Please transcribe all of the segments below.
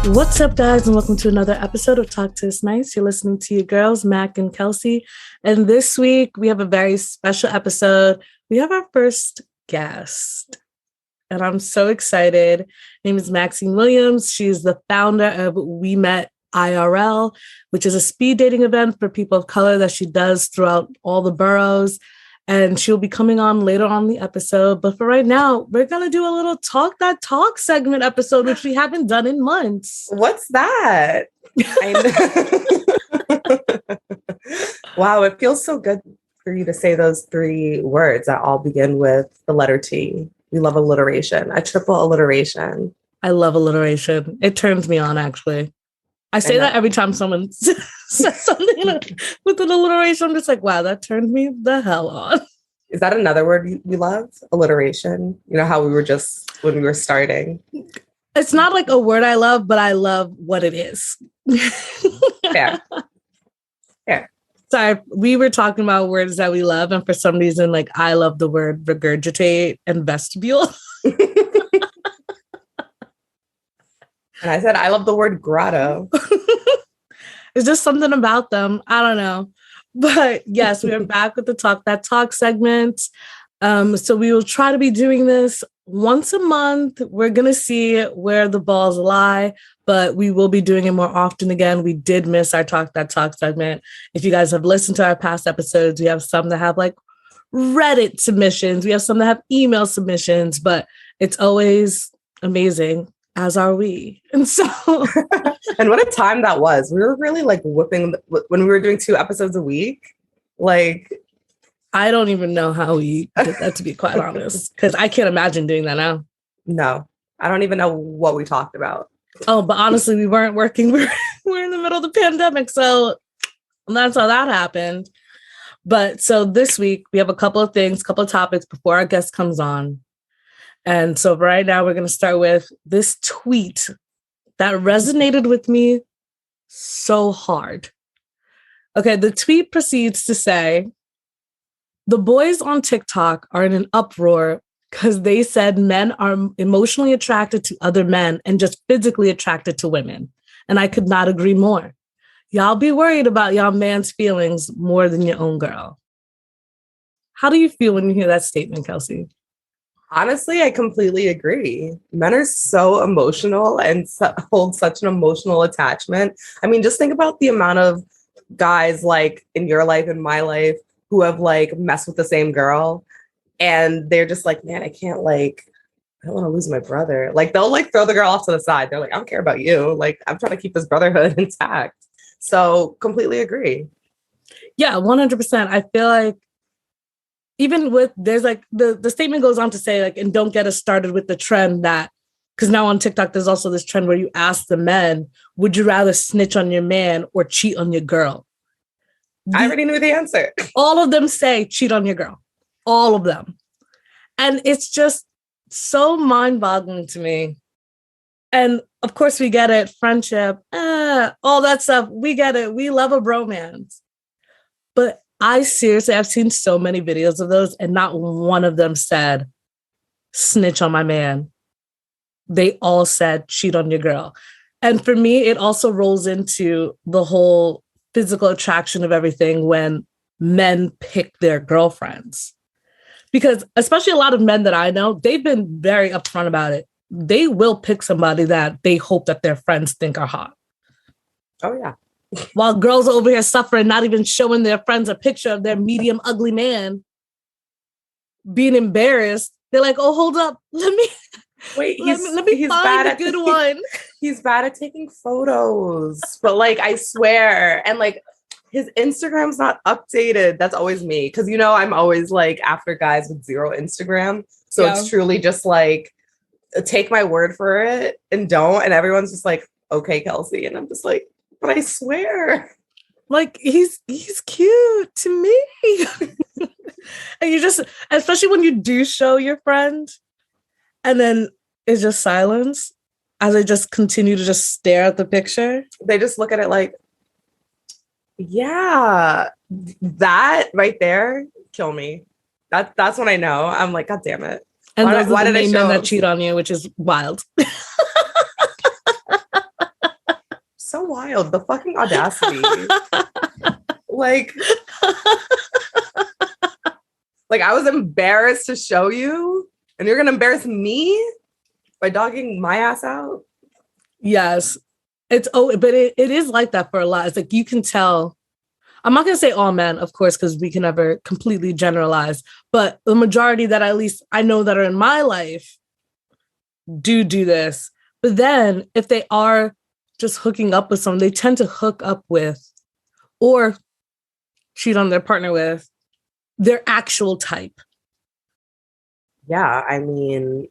What's up, guys, and welcome to another episode of Talk to Us Nice. You're listening to your girls, Mac and Kelsey. And this week, we have a very special episode. We have our first guest, and I'm so excited. Her name is Maxine Williams. She's the founder of We Met IRL, which is a speed dating event for people of color that she does throughout all the boroughs. And she'll be coming on later on the episode. But for right now, we're going to do a little Talk That Talk segment episode, which we haven't done in months. What's that? Wow, it feels so good for you to say those three words that all begin with the letter T. We love alliteration, a triple alliteration. I love alliteration. It turns me on, actually. I say that every time someone says something with an alliteration. I'm just like, wow, that turned me the hell on. Is that another word we love? Alliteration? You know how we were just when we were starting? It's not like a word I love, but I love what it is. Fair. Sorry, we were talking about words that we love. And for some reason, like I love the word regurgitate and vestibule. And I said, I love the word grotto. It's just something about them. I don't know. But yes, we are back with the Talk That Talk segment. So we will try to be doing this once a month. We're going to see where the balls lie, but we will be doing it more often again. We did miss our Talk That Talk segment. If you guys have listened to our past episodes, we have some that have like Reddit submissions. We have some that have email submissions, but it's always amazing. As are we. And so and what a time that was. We were really like whipping when we were doing 2 episodes a week. Like, I don't even know how we did that, to be quite honest, because I can't imagine doing that now. No, I don't even know what we talked about. Oh, but honestly, we weren't working. We're in the middle of the pandemic. So that's how that happened. But so this week we have a couple of topics before our guest comes on. And so right now we're going to start with this tweet that resonated with me so hard. Okay, the tweet proceeds to say, the boys on TikTok are in an uproar because they said men are emotionally attracted to other men and just physically attracted to women. And I could not agree more. Y'all be worried about y'all man's feelings more than your own girl. How do you feel when you hear that statement, Kelsey? Honestly, I completely agree. Men are so emotional and hold such an emotional attachment. I mean, just think about the amount of guys like in your life and my life who have like messed with the same girl. And they're just like, man, I don't want to lose my brother. Like they'll like throw the girl off to the side. They're like, I don't care about you. Like I'm trying to keep this brotherhood intact. So completely agree. Yeah, 100%. I feel like even with, there's like, the statement goes on to say like, and don't get us started with the trend that, because now on TikTok, there's also this trend where you ask the men, would you rather snitch on your man or cheat on your girl? I already knew the answer. All of them say cheat on your girl. All of them. And it's just so mind-boggling to me. And of course we get it, friendship, all that stuff. We get it. We love a bromance. But I've seen so many videos of those and not one of them said, snitch on my man. They all said, cheat on your girl. And for me, it also rolls into the whole physical attraction of everything when men pick their girlfriends. Because especially a lot of men that I know, they've been very upfront about it. They will pick somebody that they hope that their friends think are hot. Oh, yeah. While girls are over here suffering, not even showing their friends a picture of their medium ugly man, being embarrassed. They're like, oh, hold up. Let me find a good one. He's bad at taking photos. But like, I swear. And like, his Instagram's not updated. That's always me. Because, you know, I'm always like after guys with 0 Instagram. So It's truly just like, take my word for it and don't. And everyone's just like, okay, Kelsey. And I'm just like, but I swear. Like, he's cute to me. And you just, especially when you do show your friend and then it's just silence as they just continue to just stare at the picture. They just look at it like, yeah, that right there, kill me. That's when I know. I'm like, God damn it. And why did I show men that cheat on you, which is wild. wild. The fucking audacity. like, like I was embarrassed to show you, and you're gonna embarrass me by dogging my ass out. Yes. But it is like that for a lot. It's like you can tell. I'm not gonna say all men, of course, because we can never completely generalize, but the majority that at least I know that are in my life do this. But then if they are just hooking up with someone, they tend to hook up with or cheat on their partner with their actual type. Yeah, I mean,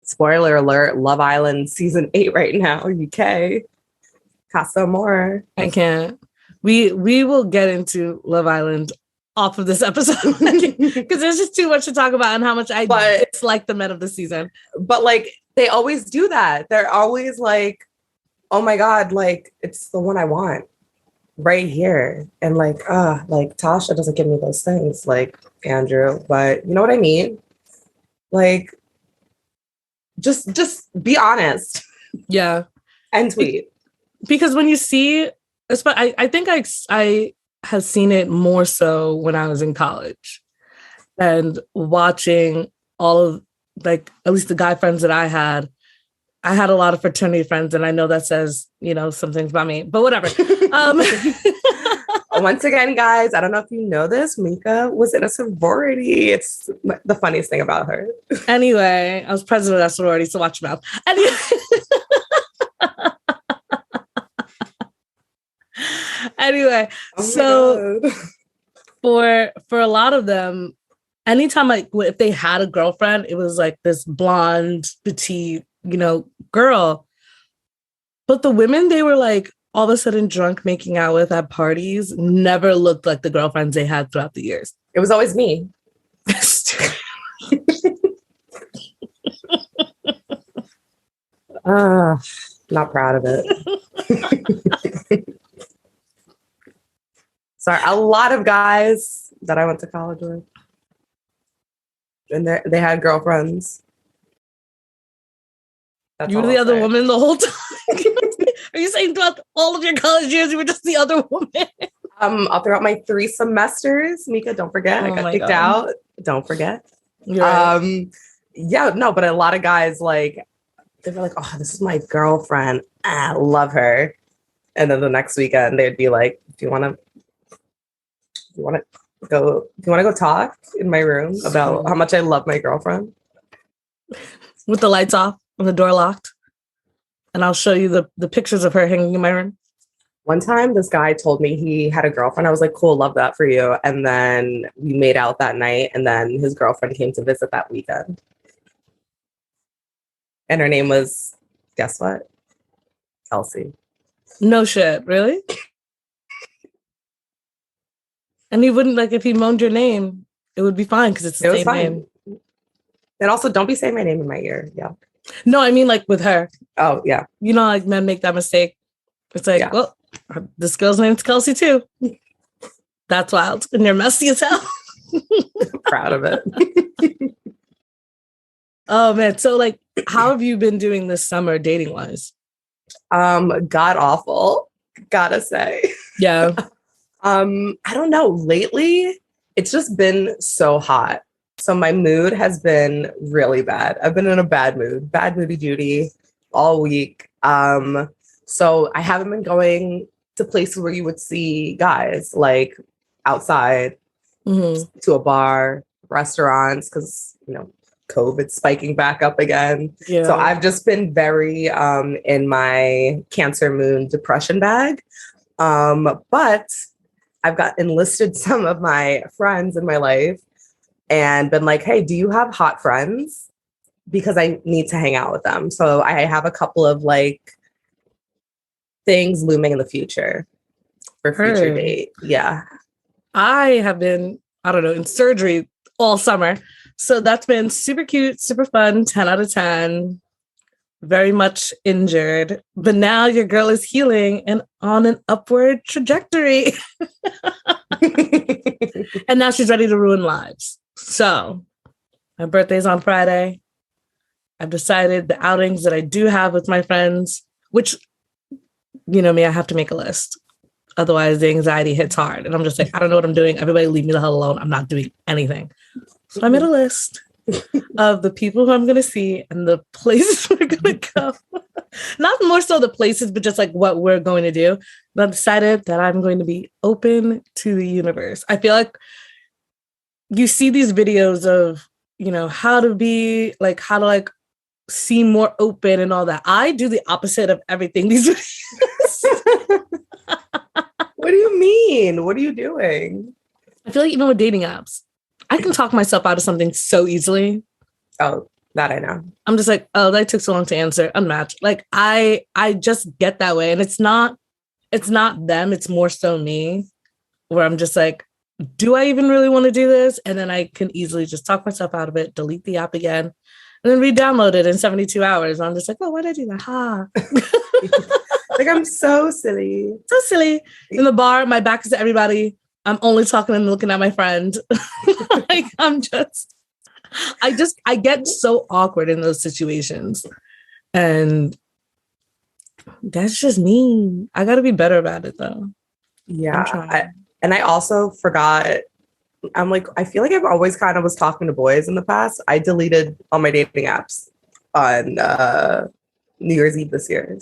spoiler alert, Love Island season 8 right now, UK. Casa Amor. I can't. We will get into Love Island off of this episode because there's just too much to talk about and how much I dislike the men of the season. But like they always do that. They're always like, oh my God, like it's the one I want right here. And like Tasha doesn't give me those things, like Andrew, but you know what I mean? Like just be honest. Yeah. And tweet. Because when you see, I think I have seen it more so when I was in college and watching all of, like, at least the guy friends that I had a lot of fraternity friends, and I know that says, some things about me, but whatever. Once again, guys, I don't know if you know this, Mika was in a sorority. It's the funniest thing about her. Anyway, I was president of that sorority, so watch your mouth. Anyway. Anyway, so for a lot of them, anytime if they had a girlfriend, it was like this blonde, petite, girl. But the women they were like all of a sudden drunk making out with at parties never looked like the girlfriends they had throughout the years. It was always me. Not proud of it. Sorry, a lot of guys that I went to college with, and they had girlfriends. That's you were the other woman the whole time. Are you saying throughout all of your college years you were just the other woman? All throughout my 3 semesters, Mika, don't forget, I got kicked out. Don't forget. Right. Yeah, no, but a lot of guys like they were like, "Oh, this is my girlfriend. I love her," and then the next weekend they'd be like, "Do you want to go talk in my room about how much I love my girlfriend?" With the lights off and the door locked. And I'll show you the pictures of her hanging in my room. One time, this guy told me he had a girlfriend. I was like, cool, love that for you. And then we made out that night. And then his girlfriend came to visit that weekend. And her name was, guess what? Kelsey. No shit, really? And he wouldn't, like, if he moaned your name, it would be fine because it's the same name. And also, don't be saying my name in my ear. Yeah. No, I mean, like, with her. Oh, yeah. Like, men make that mistake. It's like, well, this girl's name's Kelsey, too. That's wild. And you're messy as hell. Proud of it. Oh, man. So, like, how have you been doing this summer dating-wise? God awful, gotta say. Yeah. I don't know. Lately, it's just been so hot. So my mood has been really bad. I've been in a bad moody Judy all week. So I haven't been going to places where you would see guys, like outside, to a bar, restaurants, because, COVID's spiking back up again. Yeah. So I've just been very in my Cancer moon depression bag. But I've got enlisted some of my friends in my life and been like, hey, do you have hot friends? Because I need to hang out with them. So I have a couple of like things looming in the future for future date. Yeah. I have been, in surgery all summer. So that's been super cute, super fun, 10 out of 10. Very much injured. But now your girl is healing and on an upward trajectory. And now she's ready to ruin lives. So my birthday's on Friday. I've decided the outings that I do have with my friends, which you know me, I have to make a list. Otherwise, the anxiety hits hard. And I'm just like, I don't know what I'm doing. Everybody leave me the hell alone. I'm not doing anything. So I made a list of the people who I'm going to see and the places we're going to go. Not more so the places, but just like what we're going to do. And I decided that I'm going to be open to the universe. I feel like you see these videos of, you know, how to be like, how to like seem more open and all that. I do the opposite of everything these videos. What do you mean? What are you doing? I feel like even with dating apps, I can talk myself out of something so easily. Oh, that I know. I'm just like, oh, that took so long to answer. Unmatched. Like I just get that way. And it's not them, it's more so me, where I'm just like, do I even really want to do this? And then I can easily just talk myself out of it, delete the app again, and then re-download it in 72 hours. I'm just like, oh, why did I do that? Ha. Like, I'm so silly. So silly. In the bar, my back is to everybody. I'm only talking and looking at my friend. Like, I get so awkward in those situations. And that's just me. I got to be better about it, though. Yeah. I also forgot. I'm like, I feel like I've always kind of was talking to boys in the past. I deleted all my dating apps on New Year's Eve this year.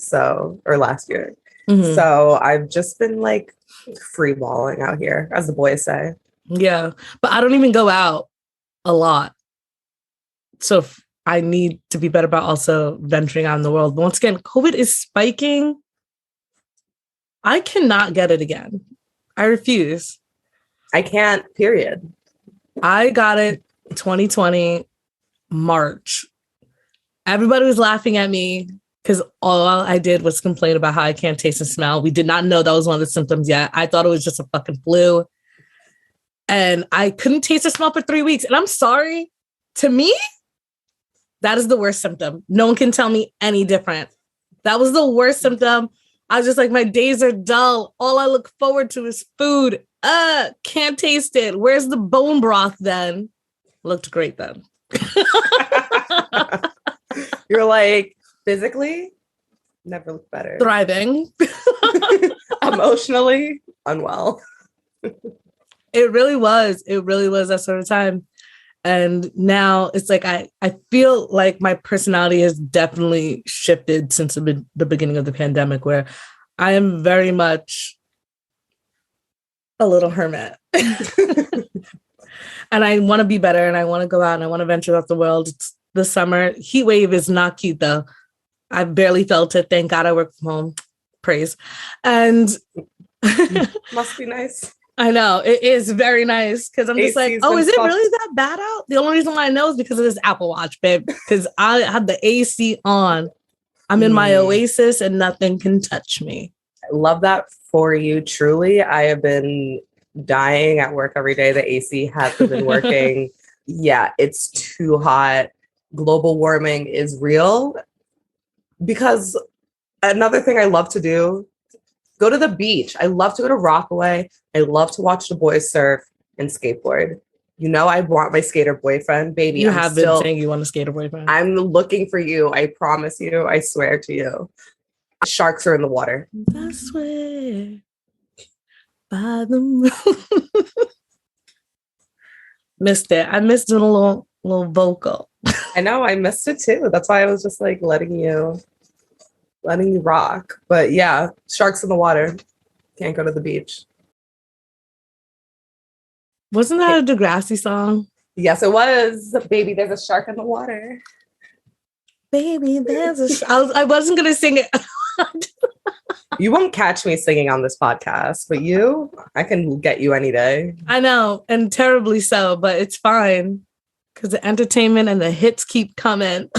Or last year. Mm-hmm. So I've just been like free balling out here, as the boys say. Yeah. But I don't even go out a lot. So I need to be better about also venturing out in the world. But once again, COVID is spiking. I cannot get it again. I refuse. I can't, period. I got it 2020, March. Everybody was laughing at me because all I did was complain about how I can't taste and smell. We did not know that was one of the symptoms yet. I thought it was just a fucking flu. And I couldn't taste or smell for 3 weeks. And I'm sorry, to me, that is the worst symptom. No one can tell me any different. That was the worst symptom. I was just like, my days are dull. All I look forward to is food. Can't taste it. Where's the bone broth then? Looked great then. You're like, physically, never looked better. Thriving. Emotionally, unwell. It really was. It really was that sort of time. And now it's like, I feel like my personality has definitely shifted since the beginning of the pandemic, where I am very much a little hermit. And I want to be better and I want to go out and I want to venture out the world. It's the summer. Heat wave is not cute though. I barely felt it. Thank God I work from home. Praise. And must be nice. I know it is very nice because I'm just like, oh, is it really that bad out? The only reason why I know is because of this Apple Watch, babe. Because I have the AC on. I'm in my oasis and nothing can touch me. I love that for you. Truly, I have been dying at work every day. The AC hasn't been working. Yeah, it's too hot. Global warming is real. Because another thing I love to do, go to the beach. I love to go to Rockaway. I love to watch the boys surf and skateboard. You know, I want my skater boyfriend, baby. You have been saying you want a skater boyfriend. I'm looking for you. I promise you. I swear to you. Sharks are in the water. I swear by the moon. Missed it. I missed doing a little vocal. I know. I missed it too. That's why I was just like letting you rock. But yeah, sharks in the water. Can't go to the beach. Wasn't that a Degrassi song? Yes, it was. Baby, there's a shark in the water. Baby, there's I wasn't going to sing it. You won't catch me singing on this podcast, but I can get you any day. I know, and terribly so, but it's fine because the entertainment and the hits keep coming.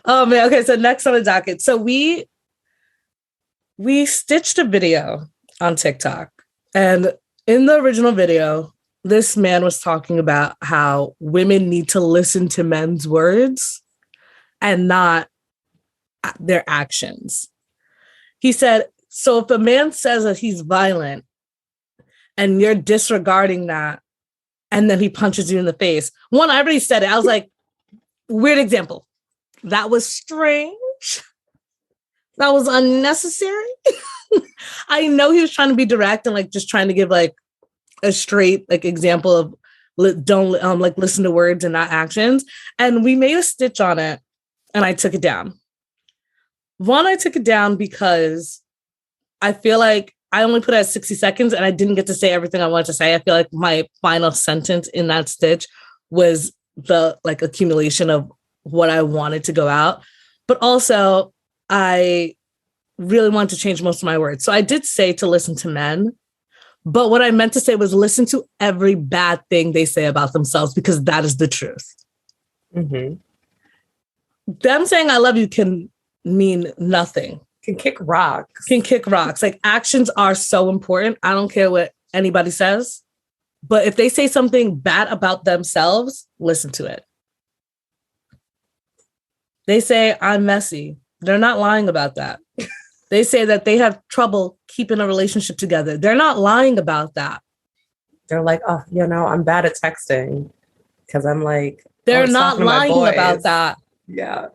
Oh man, okay, so next on the docket. So we stitched a video on TikTok, and in the original video, this man was talking about how women need to listen to men's words and not their actions. He said, so if a man says that he's violent and you're disregarding that, and then he punches you in the face. One, I already said it. I was like, weird example. That was strange. That was unnecessary. I know he was trying to be direct and like just trying to give like a straight like example of don't like listen to words and not actions. And we made a stitch on it and I took it down. One, I took it down because I feel like I only put it at 60 seconds and I didn't get to say everything I wanted to say. I feel like my final sentence in that stitch was the like accumulation of what I wanted to go out. But also I really wanted to change most of my words. So I did say to listen to men, but what I meant to say was listen to every bad thing they say about themselves because that is the truth. Mm-hmm. Them saying I love you can mean nothing. Can kick rocks. Can kick rocks. Like actions are so important. I don't care what anybody says. But if they say something bad about themselves, listen to it. They say I'm messy. They're not lying about that. They say that they have trouble keeping a relationship together. They're not lying about that. They're like, oh, you know, I'm bad at texting because I'm like, they're not lying about that. Yeah.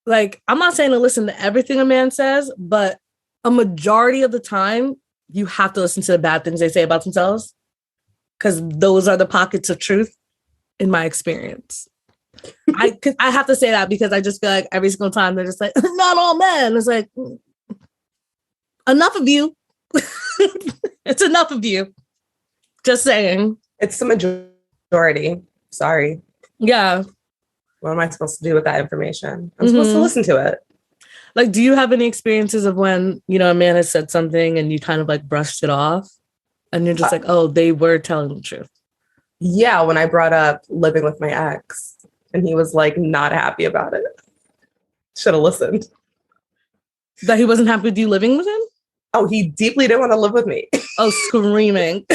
Like, I'm not saying to listen to everything a man says, but a majority of the time, you have to listen to the bad things they say about themselves because those are the pockets of truth in my experience. I have to say that because I just feel like every single time they're just like, not all men. It's like, enough of you. It's enough of you. Just saying. It's the majority. Sorry. Yeah. What am I supposed to do with that information? I'm supposed to listen to it. Like, do you have any experiences of when, you know, a man has said something and you kind of like brushed it off and you're just like, oh, they were telling the truth? Yeah. When I brought up living with my ex and he was like not happy about it. Should have listened. That he wasn't happy with you living with him? Oh, he deeply didn't want to live with me. Oh, screaming.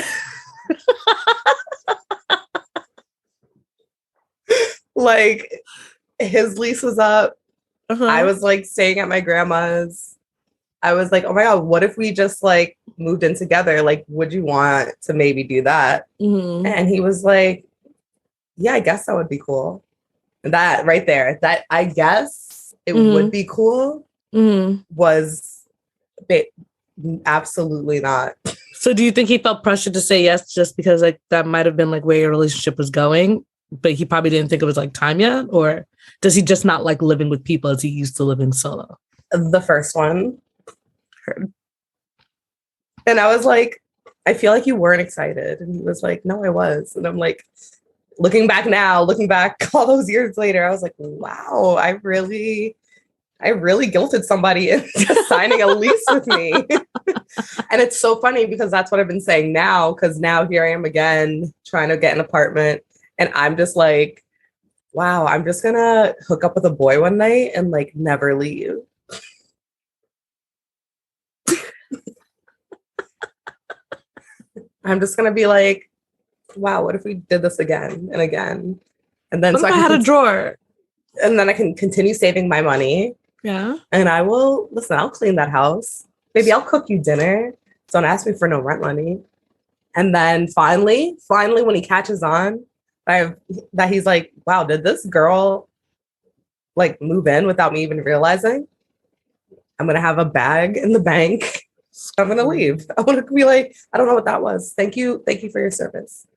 Like his lease was up. I was like staying at my grandma's. I was like, oh my God, what if we just like moved in together? Like, would you want to maybe do that? Mm-hmm. And he was like, yeah, I guess that would be cool. And that right there, that I guess it would be cool was absolutely not. So do you think he felt pressure to say yes just because like that might have been like where your relationship was going, but he probably didn't think it was like time yet? Or does he just not like living with people as he used to living solo? The first one. And I was like, I feel like you weren't excited. And he was like, no, I was. And I'm like, looking back all those years later, I was like, wow, I really guilted somebody into signing a lease with me. And it's so funny because that's what I've been saying now, because now here I am again trying to get an apartment. And I'm just like, wow, I'm just going to hook up with a boy one night and like never leave. I'm just going to be like, wow, what if we did this again and again? And then what if I had a drawer? And then I can continue saving my money. Yeah. And I'll clean that house. Maybe I'll cook you dinner. Don't ask me for no rent money. And then finally, when he catches on, that he's like, wow, did this girl like move in without me even realizing? I'm going to have a bag in the bank. I'm going to leave. I want to be like, I don't know what that was. Thank you. Thank you for your service.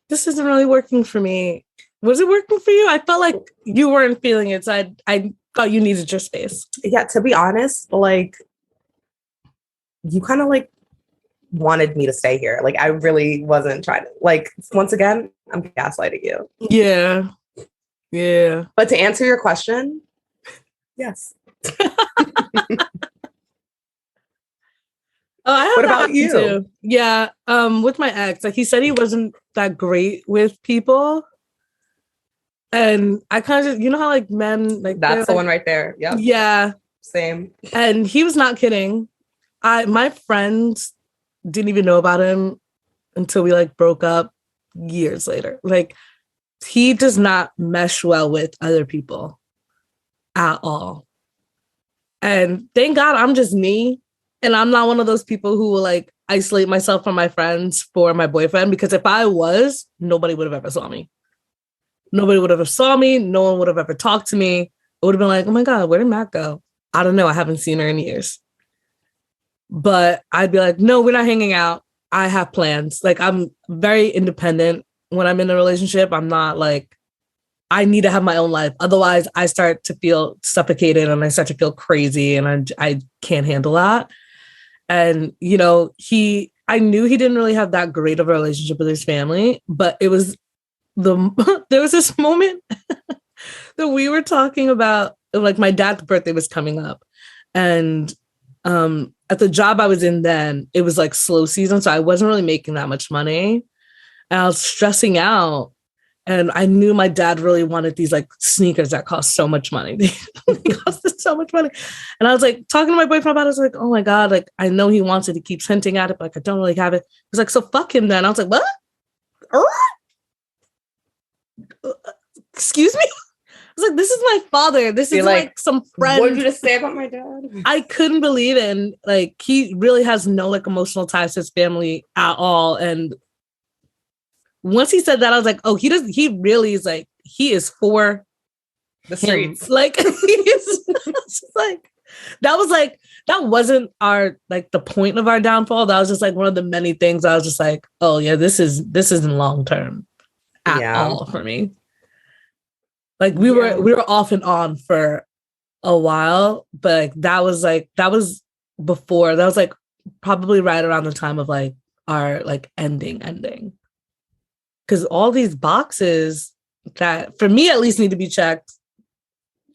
This isn't really working for me. Was it working for you? I felt like you weren't feeling it. So I thought you needed your space. Yeah, to be honest, like you kind of like wanted me to stay here. Like I really wasn't trying to, like, once again, I'm gaslighting you. Yeah. Yeah. But to answer your question, yes. What about you? Too. Yeah. With my ex, like he said he wasn't that great with people. And I kind of, you know how like men, like that's the one right there. Yeah. Yeah. Same. And he was not kidding. My friends didn't even know about him until we like broke up years later. Like he does not mesh well with other people at all. And thank God I'm just me. And I'm not one of those people who will like isolate myself from my friends for my boyfriend, because if I was, nobody would have ever saw me. Nobody would have ever saw me. No one would have ever talked to me. It would have been like, oh my God, where did Matt go? I don't know. I haven't seen her in years. But I'd be like, no, we're not hanging out. I have plans. Like, I'm very independent when I'm in a relationship. I'm not like, I need to have my own life. Otherwise, I start to feel suffocated and I start to feel crazy and I can't handle that. And, you know, I knew he didn't really have that great of a relationship with his family, but it was there was this moment that we were talking about, like my dad's birthday was coming up. And at the job I was in then, it was like slow season. So I wasn't really making that much money. And I was stressing out. And I knew my dad really wanted these like sneakers that cost so much money. They costed so much money. And I was like talking to my boyfriend about it. I was like, oh my God, like I know he wants it. He keeps hinting at it, but like I don't really have it. He's like, so fuck him then. I was like, what? Excuse me? I was like, this is my father. This is like some friend. What did you just say about my dad? I couldn't believe it. And like, he really has no like emotional ties to his family at all. And once he said that, I was like, oh, he really is like, he is for the streets. Like, he is like, that wasn't our, like the point of our downfall. That was just like one of the many things I was just like, oh yeah, this isn't long-term at all for me. Like we were off and on for a while, but that was before, that was like probably right around the time of like our like ending. Because all these boxes that, for me at least, need to be checked.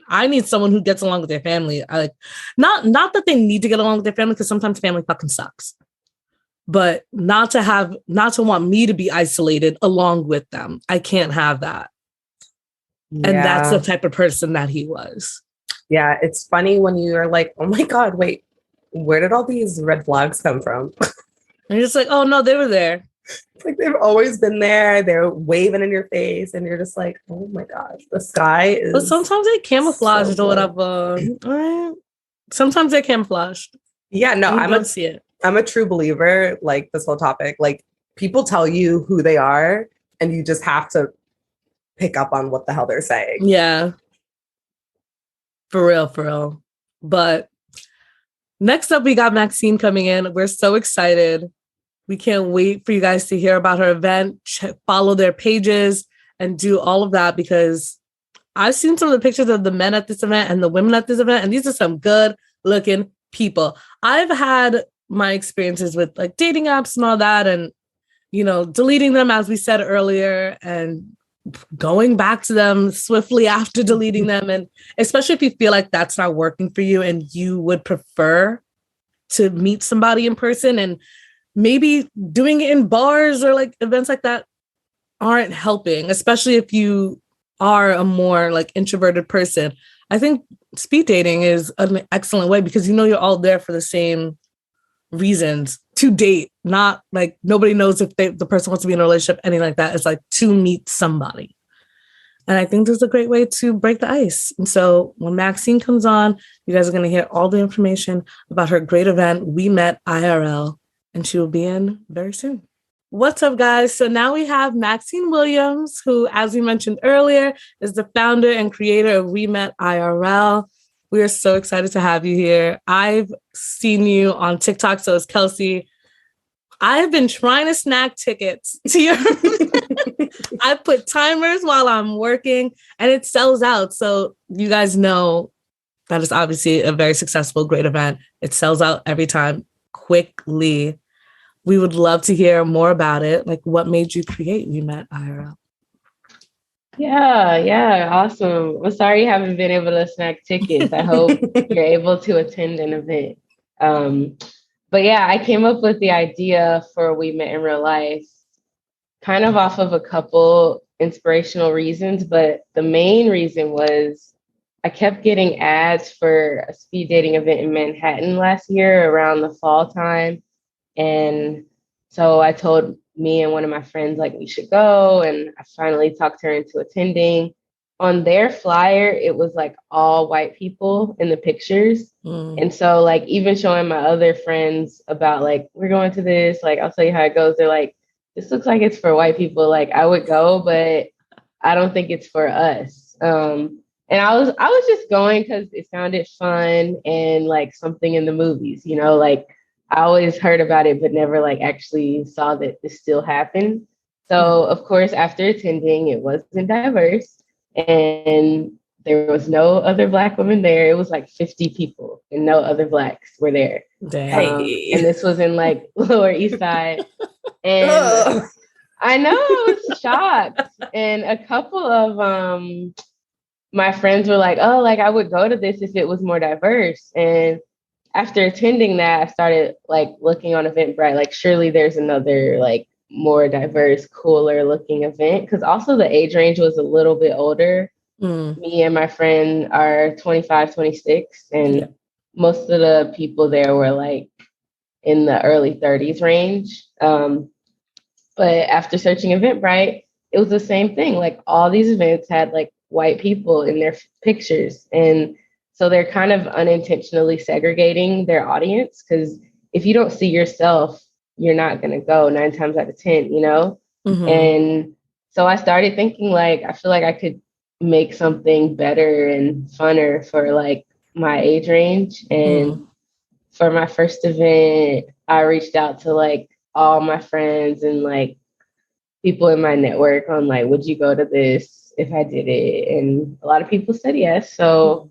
I need someone who gets along with their family. I like, not that they need to get along with their family, because sometimes family fucking sucks. But not to want me to be isolated along with them. I can't have that. Yeah. And that's the type of person that he was. Yeah, it's funny when you're like, oh my God, wait, where did all these red flags come from? And you're just like, oh no, they were there. It's like they've always been there. They're waving in your face, and you're just like, "Oh my gosh, the sky is." But sometimes they camouflaged or whatever. Right? Sometimes they're camouflaged. Yeah, no, I don't see it. I'm a true believer. Like this whole topic, like people tell you who they are, and you just have to pick up on what the hell they're saying. Yeah, for real. But next up, we got Maxine coming in. We're so excited. We can't wait for you guys to hear about her event, follow their pages, and do all of that, because I've seen some of the pictures of the men at this event and the women at this event, and these are some good looking people. I've had my experiences with like dating apps and all that, and, you know, deleting them, as we said earlier, and going back to them swiftly after deleting them. And especially if you feel like that's not working for you and you would prefer to meet somebody in person, and maybe doing it in bars or like events like that aren't helping, especially if you are a more like introverted person. I think speed dating is an excellent way, because you know you're all there for the same reasons to date, not like nobody knows if the person wants to be in a relationship, anything like that. It's like to meet somebody. And I think this is a great way to break the ice. And so when Maxine comes on, you guys are going to hear all the information about her great event, We Met IRL, and she will be in very soon. What's up, guys? So now we have Maxine Williams, who, as we mentioned earlier, is the founder and creator of We Met IRL. We are so excited to have you here. I've seen you on TikTok, so is Kelsey. I have been trying to snag tickets to your... I put timers while I'm working, and it sells out. So you guys know that is obviously a very successful, great event. It sells out every time quickly. We would love to hear more about it. Like, what made you create We Met IRL? Yeah, awesome. I'm sorry you haven't been able to snag tickets. I hope you're able to attend an event. But yeah, I came up with the idea for We Met in Real Life kind of off of a couple inspirational reasons, but the main reason was I kept getting ads for a speed dating event in Manhattan last year around the fall time. And so I told me and one of my friends, like, we should go. And I finally talked her into attending. On their flyer, it was like all white people in the pictures. And so like even showing my other friends about like, we're going to this, like, I'll tell you how it goes. They're like, this looks like it's for white people. Like I would go, but I don't think it's for us. And And I was just going because it sounded fun and like something in the movies, you know, like I always heard about it, but never like actually saw that this still happened. So of course, after attending, it wasn't diverse and there was no other Black women there. It was like 50 people and no other Blacks were there. Dang. And this was in like Lower East Side. And Ugh. I know I was shocked. And a couple of my friends were like, oh, like I would go to this if it was more diverse. And after attending that, I started like looking on Eventbrite, like surely there's another like more diverse, cooler looking event. Cause also the age range was a little bit older. Me and my friend are 25, 26, and most of the people there were like in the early 30s range. But after searching Eventbrite, it was the same thing. Like all these events had like white people in their pictures. And so they're kind of unintentionally segregating their audience because if you don't see yourself, you're not going to go 9 times out of 10, you know? And so I started thinking like, I feel like I could make something better and funner for like my age range. And for my first event, I reached out to like all my friends and like people in my network on like, would you go to this if I did it? And a lot of people said yes. So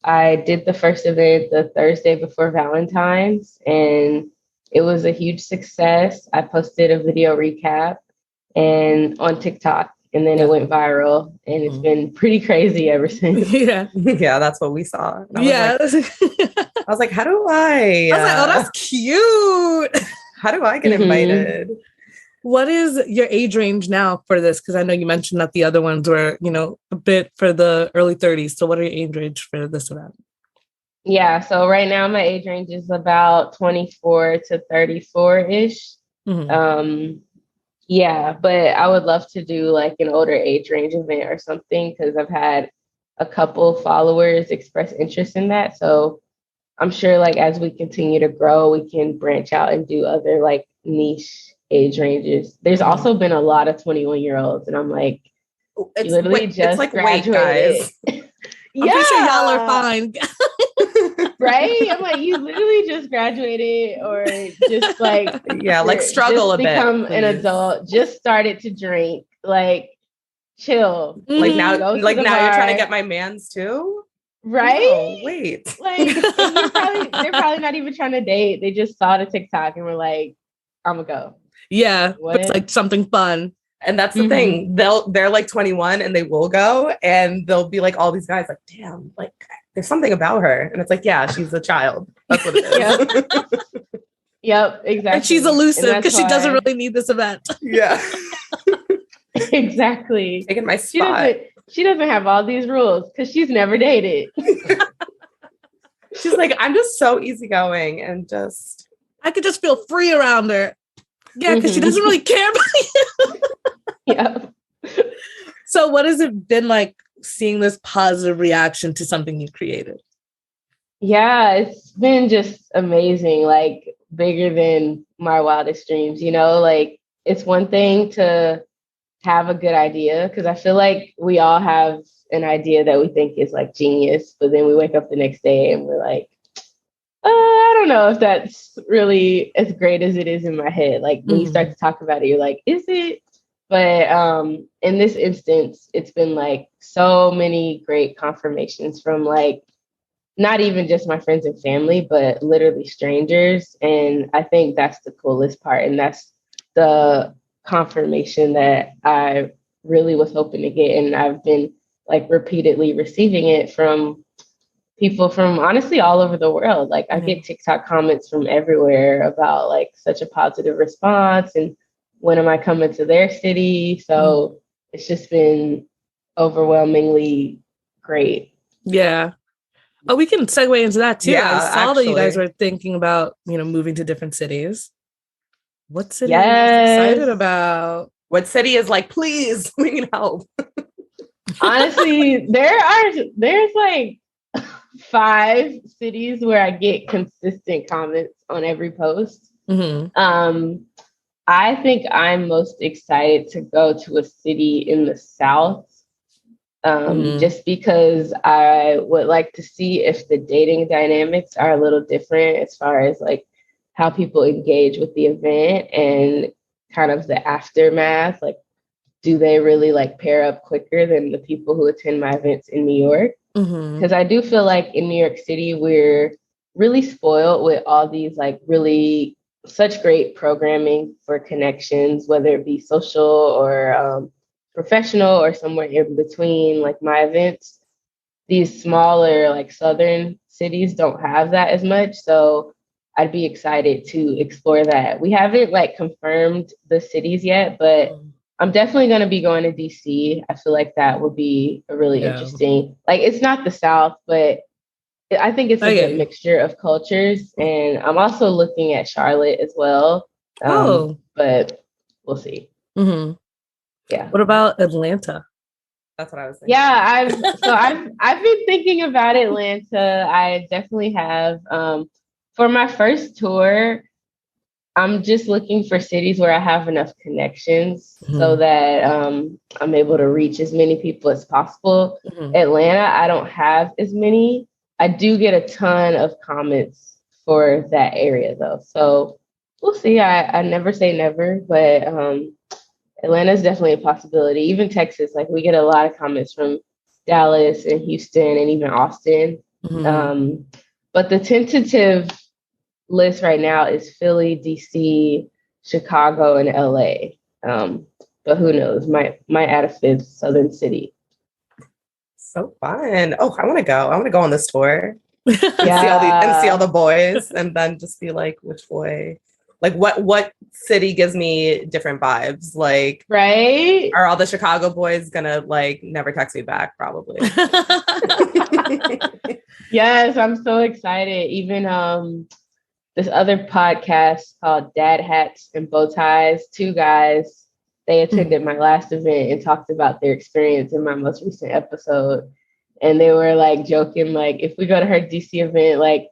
I did the first event the Thursday before Valentine's, and it was a huge success. I posted a video recap and on TikTok, and then it went viral, and it's been pretty crazy ever since. Yeah, that's what we saw. And Yeah. I was like, how do I? I was like, oh, that's cute. How do I get invited? What is your age range now for this? Because I know you mentioned that the other ones were, you know, a bit for the early 30s. So what are your age range for this event? Yeah, so right now my age range is about 24 to 34-ish. Yeah, but I would love to do like an older age range event or something because I've had a couple followers express interest in that. So I'm sure like as we continue to grow, we can branch out and do other like niche age ranges. There's also been a lot of 21-year-olds, and I'm like, it's literally just like graduated. Guys. I'm pretty sure y'all are fine. Right? I'm like, you literally just graduated or just like like struggle a bit. Become an adult, just started to drink. Like chill. Like now you're trying to get my mans too? Right? No, wait. Like they're probably not even trying to date. They just saw the TikTok and were like, I'm gonna go. Yeah. It's like something fun. And that's the thing. They're like 21 and they will go and they'll be like all these guys like, damn, like there's something about her. And it's like, yeah, she's a child. That's what it is. Yep, exactly. And she's elusive because she doesn't really need this event. Yeah. Exactly. Taking my spot. She doesn't have all these rules because she's never dated. She's like, I'm just so easygoing and just I could just feel free around her. Yeah, because she doesn't really care about you. Yeah. So what has it been like seeing this positive reaction to something you created? Yeah, it's been just amazing, like bigger than my wildest dreams, you know, like it's one thing to have a good idea because I feel like we all have an idea that we think is like genius, but then we wake up the next day and we're like, I don't know if that's really as great as it is in my head. Like when you start to talk about it, you're like, is it? But in this instance, it's been like so many great confirmations from like not even just my friends and family, but literally strangers. And I think that's the coolest part. And that's the confirmation that I really was hoping to get. And I've been like repeatedly receiving it from people from honestly all over the world. Like I get TikTok comments from everywhere about like such a positive response and when am I coming to their city? So it's just been overwhelmingly great. Yeah. Oh, we can segue into that too. Yeah, I saw that you guys were thinking about, you know, moving to different cities. What city are you excited about? What city is like, please, we need help. Honestly, there's like 5 cities where I get consistent comments on every post. I think I'm most excited to go to a city in the South. just because I would like to see if the dating dynamics are a little different as far as like how people engage with the event and kind of the aftermath. Like, do they really like pair up quicker than the people who attend my events in New York? Because I do feel like in New York City, we're really spoiled with all these like really such great programming for connections, whether it be social or professional or somewhere in between. Like my events, these smaller like southern cities don't have that as much. So I'd be excited to explore that. We haven't like confirmed the cities yet, but I'm definitely going to be going to DC. I feel like that would be a really interesting, like it's not the South, but I think it's a good mixture of cultures. And I'm also looking at Charlotte as well. But we'll see. Yeah. What about Atlanta? That's what I was thinking. Yeah, I've been thinking about Atlanta. I definitely have. For my first tour, I'm just looking for cities where I have enough connections so that I'm able to reach as many people as possible. Atlanta, I don't have as many. I do get a ton of comments for that area though. So we'll see. I never say never, but Atlanta is definitely a possibility. Even Texas, like we get a lot of comments from Dallas and Houston and even Austin. But the tentative list right now is Philly, DC, Chicago, and LA. But who knows? Might add a fifth southern city. So fun. Oh, I want to go. I want to go on this tour and see all the boys, and then just be like, which boy? Like, what city gives me different vibes? Like, right? Are all the Chicago boys gonna like never text me back? Probably. Yes, I'm so excited. Even this other podcast called Dad Hats and Bow Ties, two guys, they attended my last event and talked about their experience in my most recent episode. And they were like joking, like, if we go to her DC event, like,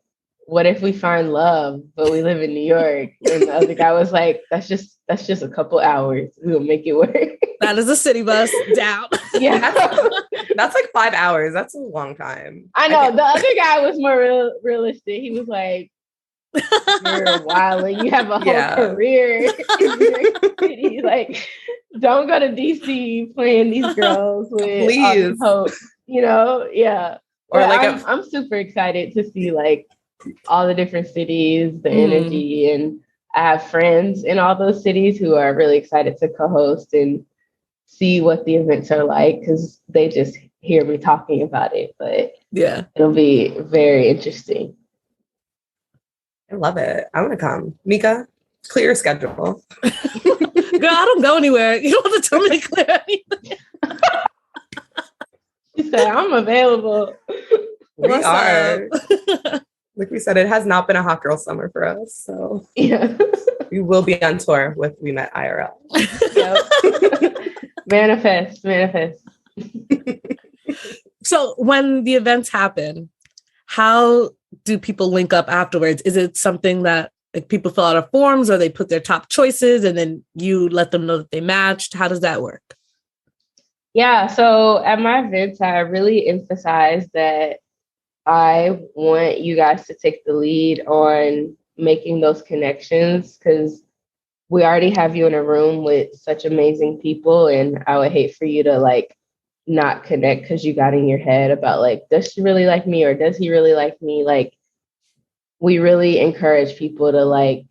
what if we find love, but we live in New York? And the other guy was like, that's just a couple hours. We'll make it work. That is a city bus down. Yeah. That's like 5 hours. That's a long time. I know. The other guy was more realistic. He was like, you're wilding. You have a whole career in New York City. Like, don't go to DC playing these girls with please hope. You know, yeah. Or like I'm super excited to see like all the different cities, the energy, and I have friends in all those cities who are really excited to co-host and see what the events are like because they just hear me talking about it. But yeah, it'll be very interesting. I love it. I want to come. Mika, clear your schedule. Girl, I don't go anywhere. You don't have to tell me to clear anything. She said, I'm available. We are. Like we said, it has not been a hot girl summer for us. So yeah, we will be on tour with We Met IRL. Manifest. So when the events happen, how do people link up afterwards? Is it something that like people fill out a forms or they put their top choices and then you let them know that they matched? How does that work? Yeah, so at my events, I really emphasize that I want you guys to take the lead on making those connections because we already have you in a room with such amazing people. And I would hate for you to like not connect because you got in your head about like, does she really like me or does he really like me? Like, we really encourage people to like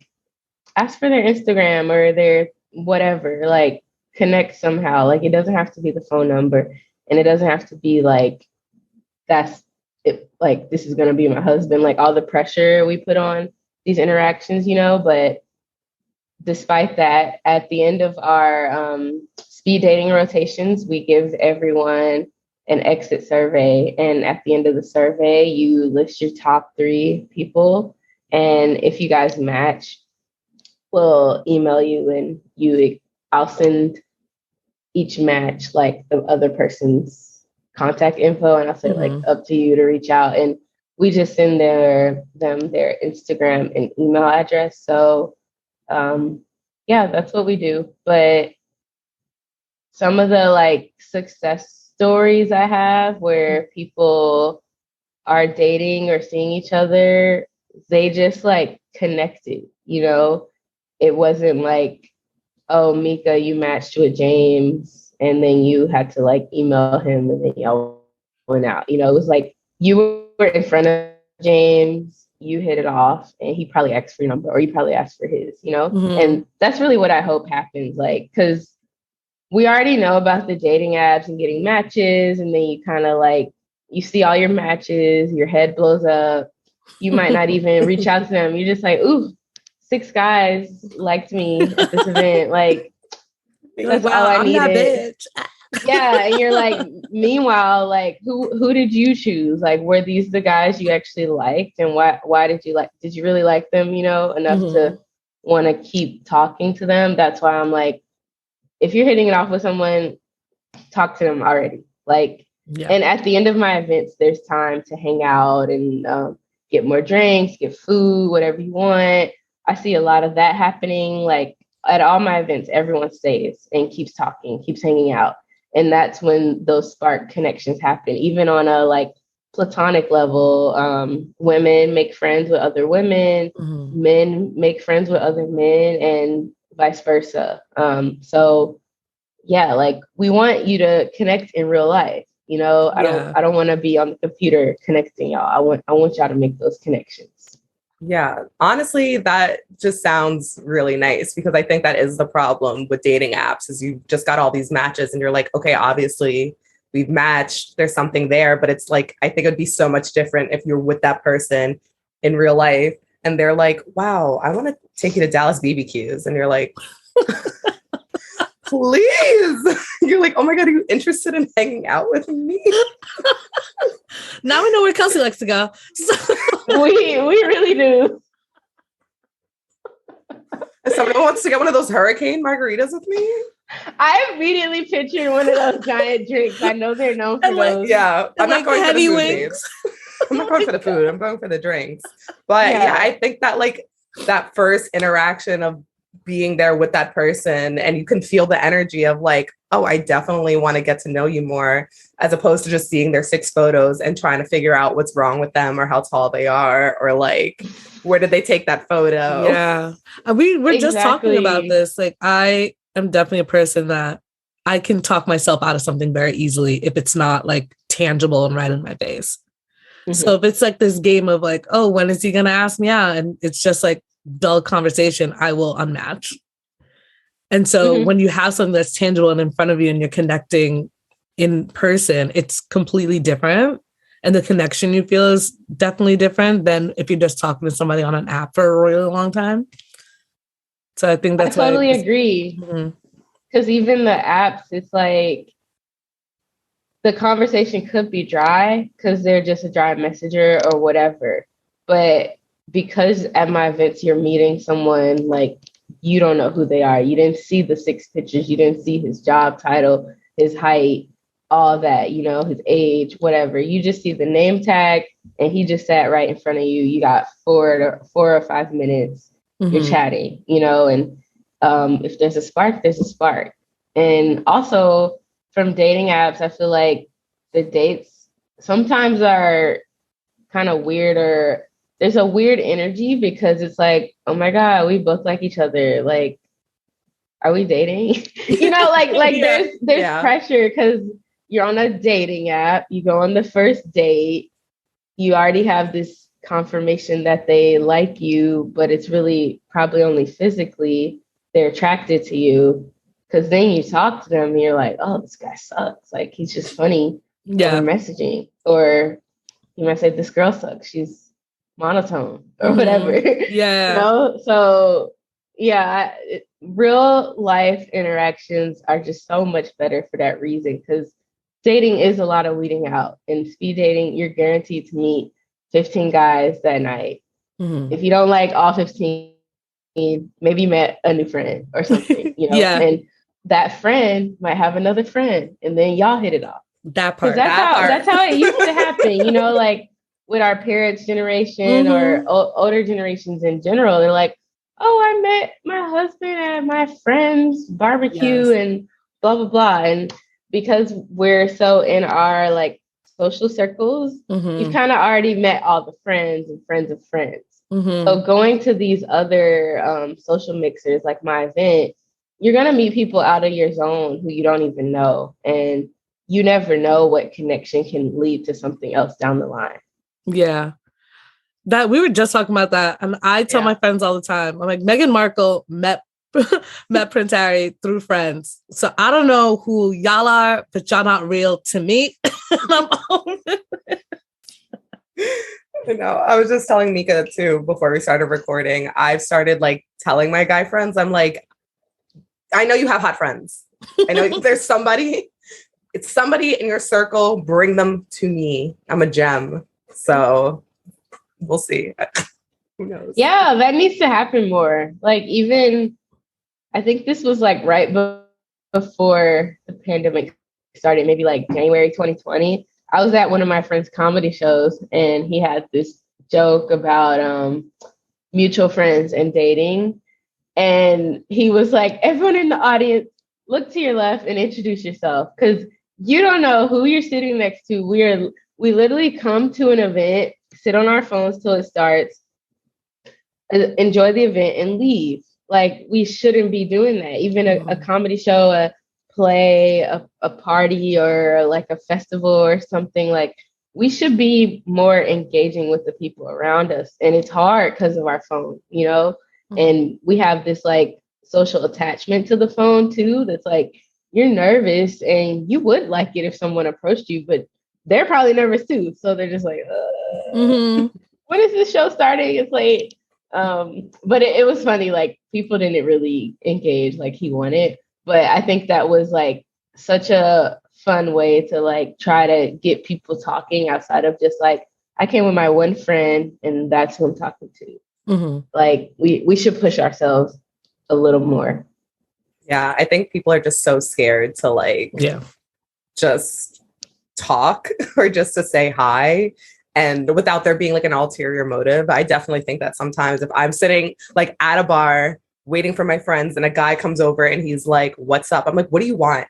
ask for their Instagram or their whatever, like connect somehow. Like, it doesn't have to be the phone number and it doesn't have to be like, that's it, like, this is going to be my husband, like all the pressure we put on these interactions, you know, but despite that, at the end of our speed dating rotations, we give everyone an exit survey. And at the end of the survey, you list your top 3 people. And if you guys match, we'll email you and I'll send each match like the other person's contact info. And I'll say like up to you to reach out. And we just send them their Instagram and email address. So yeah, that's what we do. But some of the like success stories I have where people are dating or seeing each other, they just like connected, you know? It wasn't like, oh, Mika, you matched with James and then you had to like email him and then y'all went out. You know, it was like you were in front of James, you hit it off, and he probably asked for your number or you probably asked for his, you know? And that's really what I hope happens. Like, because we already know about the dating apps and getting matches, and then you kind of like, you see all your matches, your head blows up. You might not even reach out to them. You're just like, ooh, 6 guys liked me at this event. Like, that's all I needed. That bitch. Yeah, and you're like, meanwhile, like, who did you choose? Like, were these the guys you actually liked, and why did you like? Did you really like them? You know, enough to want to keep talking to them? That's why I'm like, if you're hitting it off with someone, talk to them already. Like, and at the end of my events, there's time to hang out and get more drinks, get food, whatever you want. I see a lot of that happening. Like at all my events, everyone stays and keeps talking, keeps hanging out. And that's when those spark connections happen, even on a like platonic level. Women make friends with other women, men make friends with other men, and vice versa. So yeah, like we want you to connect in real life. You know, I don't want to be on the computer connecting y'all. I want y'all to make those connections. Yeah, honestly, that just sounds really nice because I think that is the problem with dating apps is you just got all these matches and you're like, okay, obviously we've matched, there's something there, but it's like, I think it'd be so much different if you're with that person in real life and they're like, wow, I want to take you to Dallas BBQs. And you're like, please. You're like, oh my God, are you interested in hanging out with me? Now we know where Kelsey likes to go. So. We really do. If someone wants to get one of those hurricane margaritas with me. I immediately pictured one of those giant drinks. I know they're known for those. Yeah, I'm not going for the food, wings. I'm not going for the food. I'm going for the drinks. But yeah, I think that like that first interaction of being there with that person and you can feel the energy of like, oh, I definitely want to get to know you more, as opposed to just seeing their 6 photos and trying to figure out what's wrong with them or how tall they are or like where did they take that photo. Yeah, we're just talking about this. Like I am definitely a person that I can talk myself out of something very easily if it's not like tangible and right in my face. So if it's like this game of like, oh, when is he gonna ask me out, and it's just like dull conversation, I will unmatch. And so when you have something that's tangible and in front of you and you're connecting in person, it's completely different. And the connection you feel is definitely different than if you're just talking to somebody on an app for a really long time. So I think that's I totally agree. Because even the apps, it's like the conversation could be dry because they're just a dry messenger or whatever. But because at my events, you're meeting someone like you don't know who they are. You didn't see the 6 pictures. You didn't see his job title, his height, all that, you know, his age, whatever. You just see the name tag and he just sat right in front of you. You got 4 or 5 minutes. You're chatting, you know, and if there's a spark, there's a spark. And also from dating apps, I feel like the dates sometimes are kind of weird, or there's a weird energy because it's like, oh my God, we both like each other. Like, are we dating? You know, like there's pressure because you're on a dating app. You go on the first date. You already have this confirmation that they like you, but it's really probably only physically they're attracted to you. Because then you talk to them and you're like, oh, this guy sucks. Like, he's just funny. Yeah. We're messaging. Or you might say, this girl sucks. She's monotone or whatever. Yeah. You know? So, yeah, real life interactions are just so much better for that reason. Because dating is a lot of weeding out. And speed dating, you're guaranteed to meet 15 guys that night. If you don't like all 15, maybe you met a new friend or something, you know? And that friend might have another friend, and then y'all hit it off. That part. That's how it used to happen, you know, like with our parents' generation or older generations in general. They're like, oh, I met my husband at my friend's barbecue and blah, blah, blah. And because we're so in our like social circles, you've kind of already met all the friends and friends of friends. So going to these other social mixers like my event, you're going to meet people out of your zone who you don't even know. And you never know what connection can lead to something else down the line. Yeah. That we were just talking about that. And I tell my friends all the time, I'm like, Meghan Markle met Prince Harry through friends. So I don't know who y'all are, but y'all not real to me. No, I was just telling Mika too before we started recording. I've started like telling my guy friends, I'm like, I know you have hot friends. I know there's somebody, it's somebody in your circle, bring them to me. I'm a gem. So we'll see. Who knows? Yeah, that needs to happen more. Like even, I think this was like right before the pandemic started, maybe like January 2020. I was at one of my friend's comedy shows and he had this joke about mutual friends and dating. And he was like, everyone in the audience, look to your left and introduce yourself because you don't know who you're sitting next to. We literally come to an event, sit on our phones till it starts, enjoy the event and leave. Like we shouldn't be doing that. Even a comedy show, a play, a party, or like a festival or something, like we should be more engaging with the people around us. And it's hard because of our phone, you know? And we have this like social attachment to the phone too. That's like, you're nervous and you would like it if someone approached you, but they're probably nervous too. So they're just like, when is this show starting? It's late. But it was funny. Like people didn't really engage like he wanted. But I think that was like such a fun way to like try to get people talking outside of just like, I came with my one friend and that's who I'm talking to. Like we should push ourselves a little more. Yeah, I think people are just so scared to like just talk or just to say hi. And without there being like an ulterior motive. I definitely think that sometimes if I'm sitting like at a bar waiting for my friends and a guy comes over and he's like, what's up? I'm like, what do you want?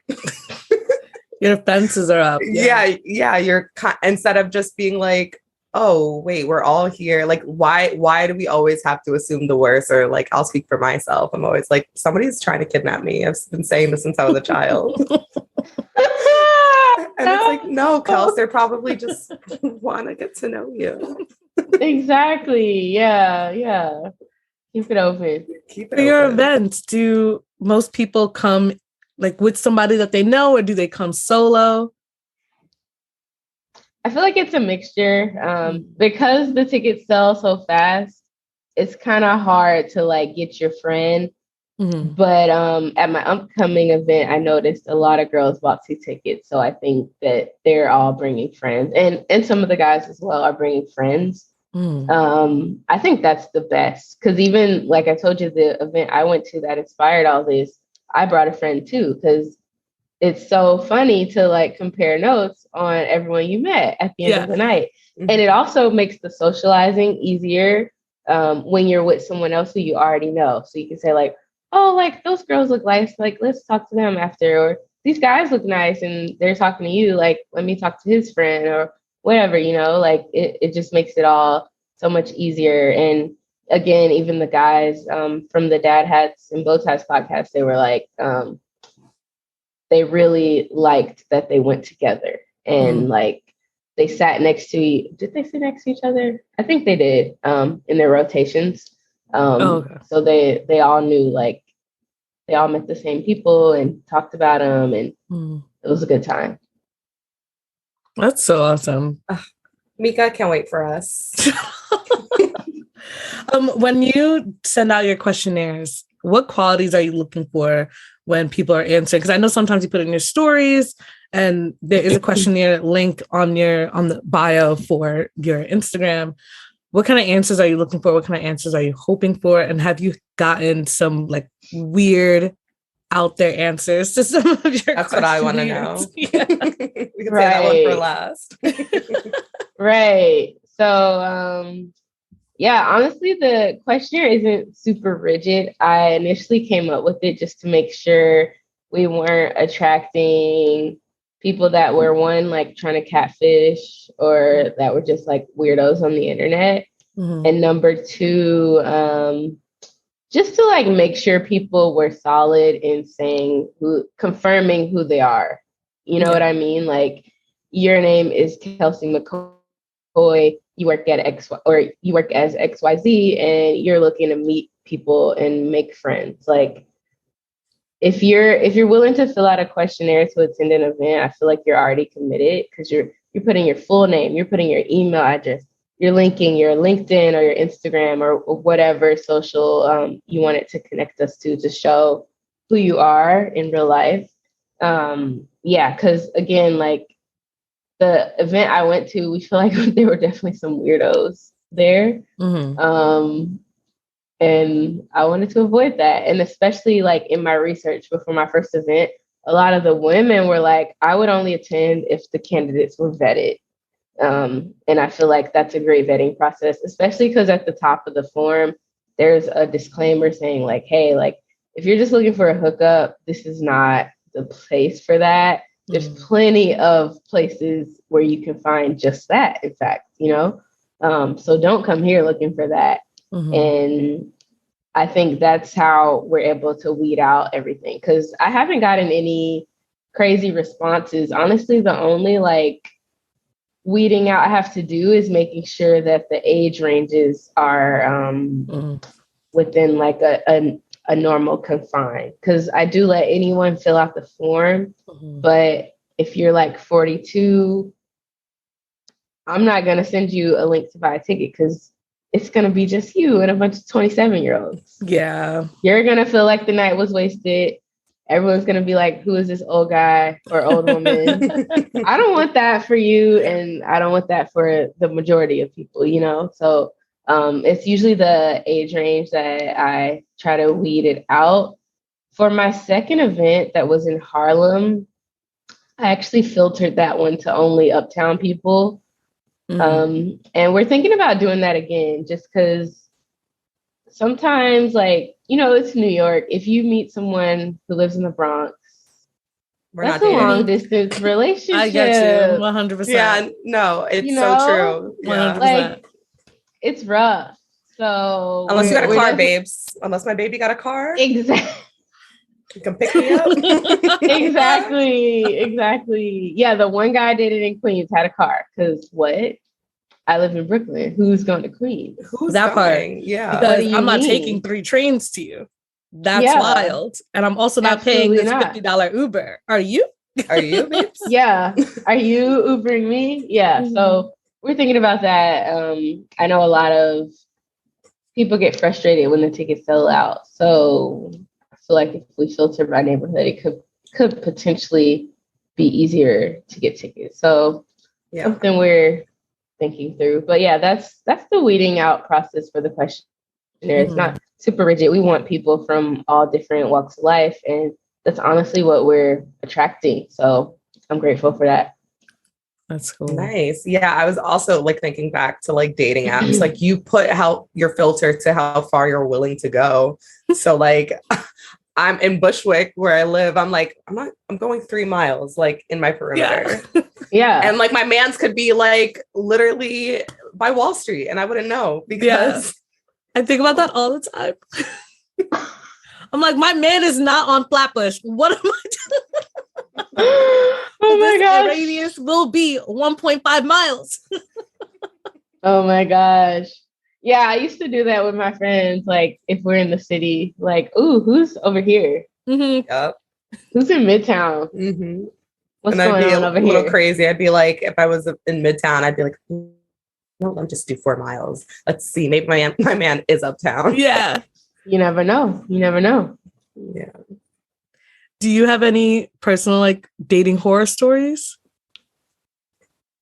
Your fences are up. Yeah. You're instead of just being like, oh, wait, we're all here. Like, why do we always have to assume the worst? Or like, I'll speak for myself. I'm always like, somebody's trying to kidnap me. I've been saying this since I was a child. And it's like, no, Kels, they're probably just want to get to know you. Exactly. Yeah. Keep it open. For your events, do most people come like with somebody that they know, or do they come solo? I feel like it's a mixture. Because the tickets sell so fast, it's kind of hard to like get your friend. But at my upcoming event, I noticed a lot of girls bought 2 tickets. So I think that they're all bringing friends. And some of the guys as well are bringing friends. I think that's the best. Because even like I told you, the event I went to that inspired all this, I brought a friend too. Because it's so funny to like compare notes on everyone you met at the end of the night. And it also makes the socializing easier when you're with someone else who you already know. So you can say like, oh, like those girls look nice. Like, let's talk to them after. Or these guys look nice and they're talking to you. Like, let me talk to his friend or whatever, you know, like it just makes it all so much easier. And again, even the guys from the Dad Hats and Bow Ties podcast, they were like, they really liked that they went together and like they sat next to did they sit next to each other? I think they did in their rotations. So they all knew like they all met the same people and talked about them and it was a good time. That's so awesome. Mika, can't wait for us. When you send out your questionnaires, what qualities are you looking for when people are answering? Because I know sometimes you put it in your stories and there is a questionnaire link on the bio for your Instagram. What kind of answers are you looking for? What kind of answers are you hoping for? And have you gotten some like weird out there answers to some of your That's what I want to know. Yeah. We can say that one for last. Right. So, yeah, honestly, the questionnaire isn't super rigid. I initially came up with it just to make sure we weren't attracting people that were one, like trying to catfish or that were just like weirdos on the internet. Mhm. And number two, just to like make sure people were solid in confirming who they are. You know what I mean? Like, your name is Kelsey McCoy. You work at you work as XYZ, and you're looking to meet people and make friends. Like, if you're willing to fill out a questionnaire to attend an event, I feel like you're already committed, because you're putting your full name, you're putting your email address, you're linking your LinkedIn or your Instagram or whatever social you want it to connect us to show who you are in real life. Because again, like, the event I went to, we feel like there were definitely some weirdos there. Mhm. And I wanted to avoid that. And especially like in my research before my first event, a lot of the women were like, I would only attend if the candidates were vetted. And I feel like that's a great vetting process, especially because at the top of the form, there's a disclaimer saying like, hey, like, if you're just looking for a hookup, this is not the place for that. There's plenty of places where you can find just that, in fact, so don't come here looking for that. And I think that's how we're able to weed out everything, because I haven't gotten any crazy responses. Honestly, the only like weeding out I have to do is making sure that the age ranges are within like a normal confine, because I do let anyone fill out the form. But if you're like 42, I'm not going to send you a link to buy a ticket, because it's going to be just you and a bunch of 27-year-olds. Yeah. You're going to feel like the night was wasted. Everyone's going to be like, who is this old guy or old woman? I don't want that for you. And I don't want that for the majority of people, So it's usually the age range that I try to weed it out. For my second event that was in Harlem, I actually filtered that one to only uptown people. And we're thinking about doing that again, just because sometimes, like, it's New York. If you meet someone who lives in the Bronx, that's a long distance relationship. I get you 100%. Yeah, no, it's so true. 100%. Like, it's rough. So unless you got a car, babes. Unless my baby got a car. Exactly. You can pick me up. Exactly. Yeah, the one guy I dated in Queens had a car, because what? I live in Brooklyn. Who's going to Queens? Who's that going? part? Yeah. Because I'm not taking 3 trains to you. That's wild. And I'm also not paying this $50 Uber. Are you? Are you, babes? Yeah. Are you Ubering me? Yeah. So we're thinking about that. I know a lot of people get frustrated when the tickets sell out. So I feel like if we filter by neighborhood, it could potentially be easier to get tickets. So something we're thinking through. But yeah, that's the weeding out process for the questionnaire. It's not super rigid. We want people from all different walks of life, and that's honestly what we're attracting. So I'm grateful for that. That's cool. Nice. Yeah, I was also like thinking back to like dating apps. Like, you put your filter to how far you're willing to go. So like, I'm in Bushwick where I live. I'm like, I'm going 3 miles like in my perimeter. Yeah. And like my man's could be like literally by Wall Street and I wouldn't know, because I think about that all the time. I'm like, my man is not on Flatbush. What am I doing? Oh my gosh. Radius will be 1.5 miles. Oh my gosh. Yeah, I used to do that with my friends. Like, if we're in the city, like, ooh, who's over here? Yep. Who's in Midtown? What's going on over here? A little crazy. I'd be like, if I was in Midtown, I'd be like, no, let me just do 4 miles. Let's see. Maybe my man is uptown. Yeah. You never know. Yeah. Do you have any personal like dating horror stories?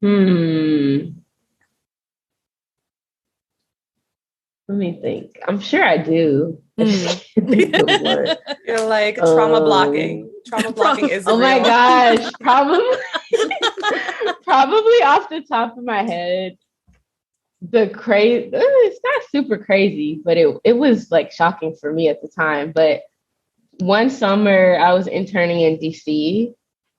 Let me think. I'm sure I do. You're like trauma blocking. Trauma blocking is oh real. my gosh. Probably off the top of my head. It's not super crazy, but it was like shocking for me at the time. But one summer I was interning in DC,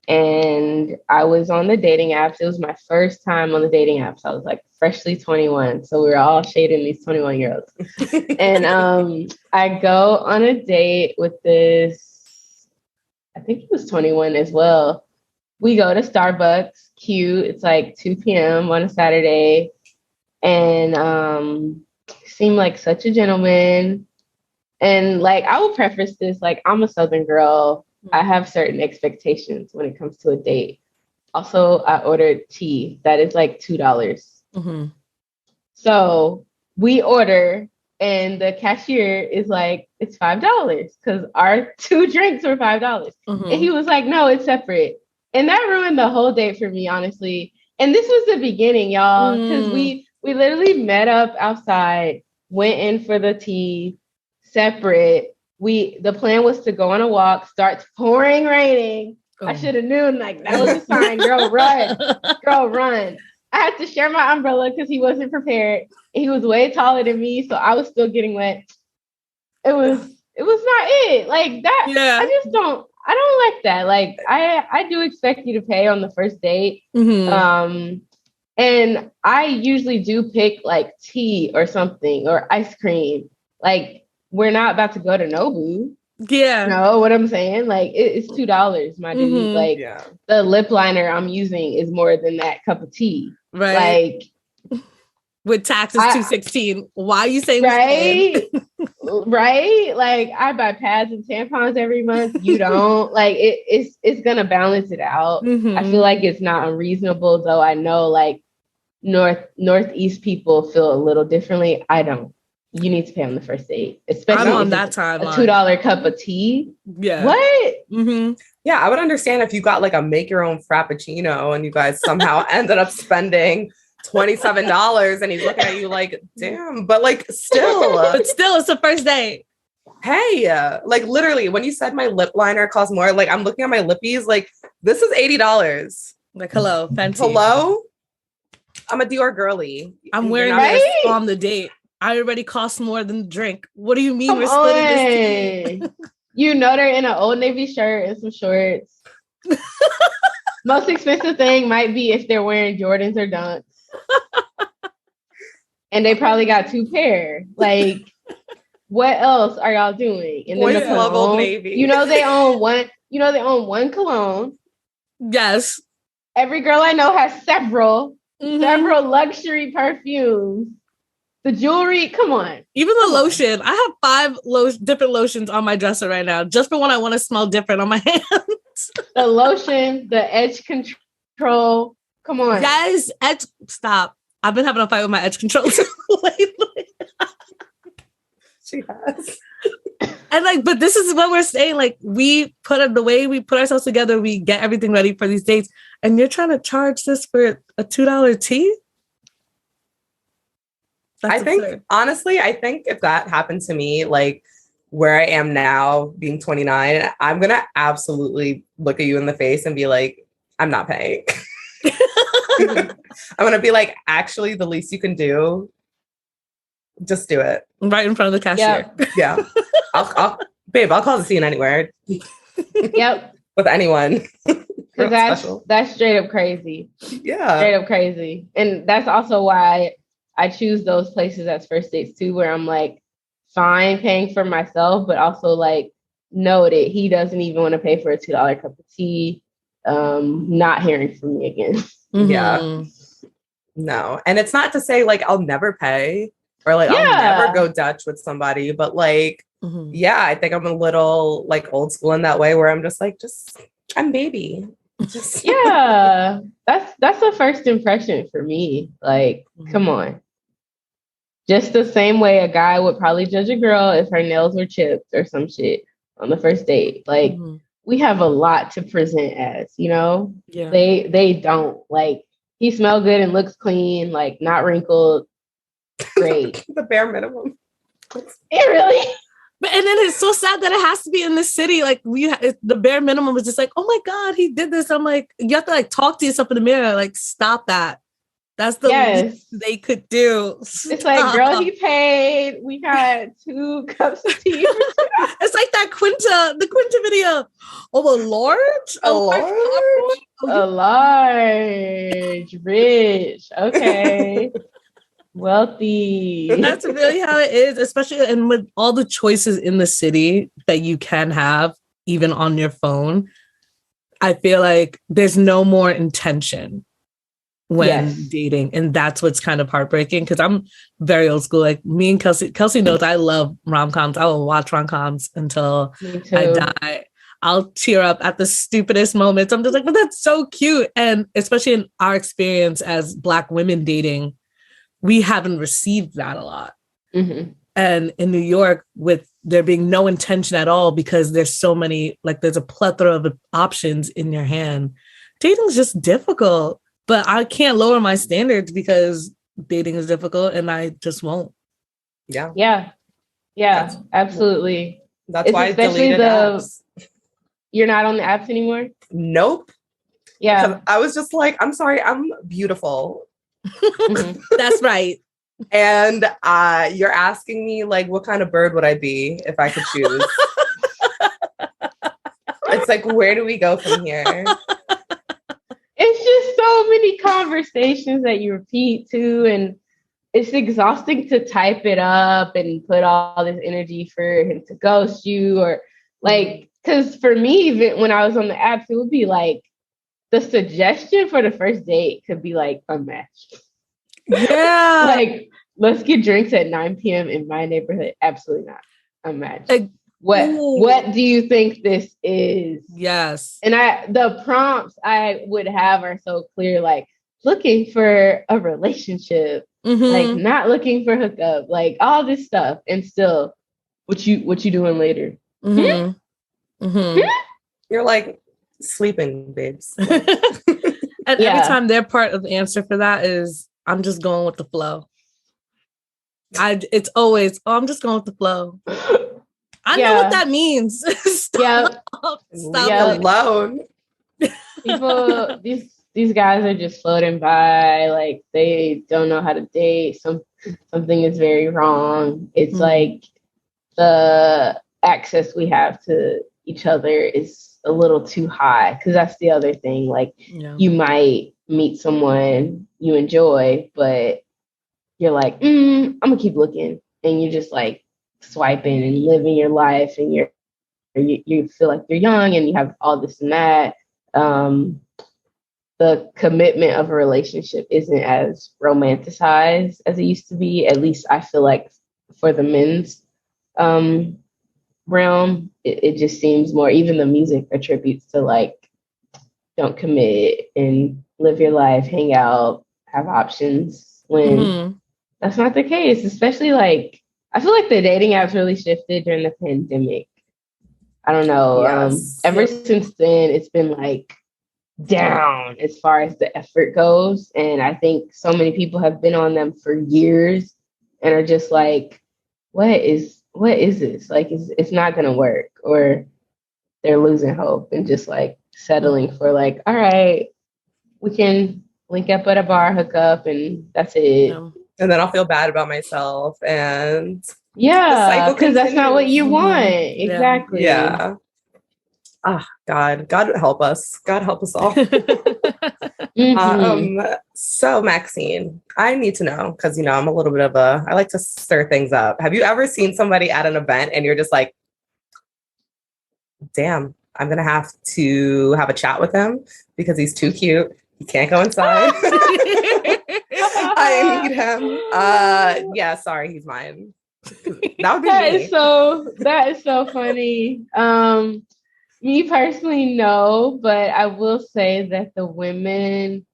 and I was on the dating apps. It was my first time on the dating apps. I was like freshly 21. So we were all shading these 21-year-olds. And I go on a date with this, I think he was 21 as well. We go to Starbucks, cute. It's like 2 p.m. on a Saturday. And seemed like such a gentleman. And like, I will preface this, like, I'm a Southern girl. I have certain expectations when it comes to a date. Also, I ordered tea. That is like $2. Mm-hmm. So we order, and the cashier is like, it's $5 because our 2 drinks were $5. Mm-hmm. And he was like, no, it's separate. And that ruined the whole date for me, honestly. And this was the beginning, y'all, because we literally met up outside, went in for the tea separate. The plan was to go on a walk, starts pouring, raining. Oh. I should have known, like, that was a sign. Girl, run. Girl, run. I had to share my umbrella because he wasn't prepared. He was way taller than me, so I was still getting wet. It was not it. Like that, yeah. I don't like that. Like, I do expect you to pay on the first date. Mm-hmm. And I usually do pick like tea or something or ice cream. Like, we're not about to go to Nobu. Yeah. No, what I'm saying? Like, it's $2, my dude. Mm-hmm. Like, the lip liner I'm using is more than that cup of tea. Right. Like, with taxes $2.16. Why are you saying right? Right? Like, I buy pads and tampons every month. You don't. Like, it's gonna balance it out. Mm-hmm. I feel like it's not unreasonable, though. I know, like, Northeast people feel a little differently. I don't. You need to pay on the first date, especially I'm on that time. A $2 cup of tea. Yeah. What? Mm-hmm. Yeah, I would understand if you got like a make your own frappuccino and you guys somehow ended up spending $27 and he's looking at you like, damn, but like still. But still, it's the first date. Hey, like literally, when you said my lip liner costs more, like I'm looking at my lippies, like this is $80. Like, hello, Fenty. Hello? I'm a Dior girly. I'm wearing this on the date. I already cost more than the drink. What do you mean we're splitting this tea? You know they're in an Old Navy shirt and some shorts. Most expensive thing might be if they're wearing Jordans or Dunks. And they probably got 2 pair. Like, what else are y'all doing? And then the cologne, Navy. You know they own one cologne. Yes. Every girl I know has several luxury perfumes. The jewelry, come on. Even the lotion. I have 5 different lotions on my dresser right now, just for when I want to smell different on my hands. The lotion, the edge control. Come on. Yes, stop. I've been having a fight with my edge control lately. She has. And like, but this is what we're saying. Like, the way we put ourselves together, we get everything ready for these dates. And you're trying to charge this for a $2 tea? That's absurd. I think if that happened to me, like where I am now, being 29, I'm going to absolutely look at you in the face and be like, I'm not paying. I'm going to be like, actually, the least you can do, just do it. Right in front of the cashier. Yeah. I'll call the scene anywhere. Yep. With anyone. Because that's straight up crazy. Yeah. Straight up crazy. And that's also why I choose those places as first dates too, where I'm like, fine paying for myself, but also like, know that he doesn't even want to pay for a $2 cup of tea. Not hearing from me again. Mm-hmm. Yeah. No. And it's not to say like, I'll never pay or like, I'll never go Dutch with somebody, but like, yeah, I think I'm a little like old school in that way where I'm just like, I'm baby. Yeah, that's a first impression for me. Like, come on. Just the same way a guy would probably judge a girl if her nails were chipped or some shit on the first date. Like, we have a lot to present as, you know? Yeah. They don't. Like, he smells good and looks clean, like not wrinkled. Great. The bare minimum. It really. But and then it's so sad that it has to be in the city. Like the bare minimum is just like, oh my God, he did this. I'm like, you have to like talk to yourself in the mirror. Like, stop that. That's the least they could do. It's like, girl, he paid. We got 2 cups of tea. It's like that the Quinta video. Oh, a large? A large, rich. Okay. Wealthy. That's really how it is, especially and with all the choices in the city that you can have, even on your phone. I feel like there's no more intention when dating, and that's what's kind of heartbreaking because I'm very old school. Like me and Kelsey knows I love rom-coms. I will watch rom-coms until I die. I'll tear up at the stupidest moments. I'm just like, but that's so cute. And especially in our experience as Black women dating, we haven't received that a lot. Mm-hmm. And in New York, with there being no intention at all, because there's so many, like there's a plethora of options in your hand. Dating is just difficult, but I can't lower my standards because dating is difficult and I just won't. Yeah, absolutely. That's why I deleted apps. You're not on the apps anymore? Nope. Yeah. I was just like, I'm sorry, I'm beautiful. Mm-hmm. That's right. And you're asking me like, what kind of bird would I be if I could choose? It's like, where do we go from here? It's just so many conversations that you repeat to, and it's exhausting to type it up and put all this energy for him to ghost you, or like, because for me, even when I was on the apps, it would be like the suggestion for the first date could be like a match. Yeah. Like, let's get drinks at 9 p.m. in my neighborhood. Absolutely not a match. What do you think this is? Yes. And the prompts I would have are so clear, like looking for a relationship, like not looking for hookup, like all this stuff. And still, what you doing later? You're like sleeping, babes. And every time their part of the answer for that is, I'm just going with the flow. It's always, I'm just going with the flow. I know what that means. Stop alone. People, these guys are just floating by, like they don't know how to date. Something is very wrong. It's like the access we have to each other is a little too high, because that's the other thing. Like you might meet someone you enjoy, but you're like, I'm gonna keep looking, and you're just like swiping and living your life, and you feel like you're young and you have all this and that. The commitment of a relationship isn't as romanticized as it used to be. At least I feel like for the men's realm, it just seems more, even the music attributes to like, don't commit and live your life, hang out, have options, when that's not the case. Especially like, I feel like the dating apps really shifted during the pandemic. I don't know. Ever since then, it's been like down as far as the effort goes. And I think so many people have been on them for years and are just like, what is this? Like, it's not going to work. Or they're losing hope and just like settling for like, all right, we can link up at a bar, hook up, and that's it. And then I'll feel bad about myself. And because that's not what you want. Exactly. Yeah. God help us. God help us all. So Maxine, I need to know, because I'm a little bit of I like to stir things up. Have you ever seen somebody at an event and you're just like, damn, I'm gonna have to have a chat with him because he's too cute. He can't go inside. I need him. Yeah, sorry, he's mine. That would be me. That is so funny. Me personally, no, but I will say that the women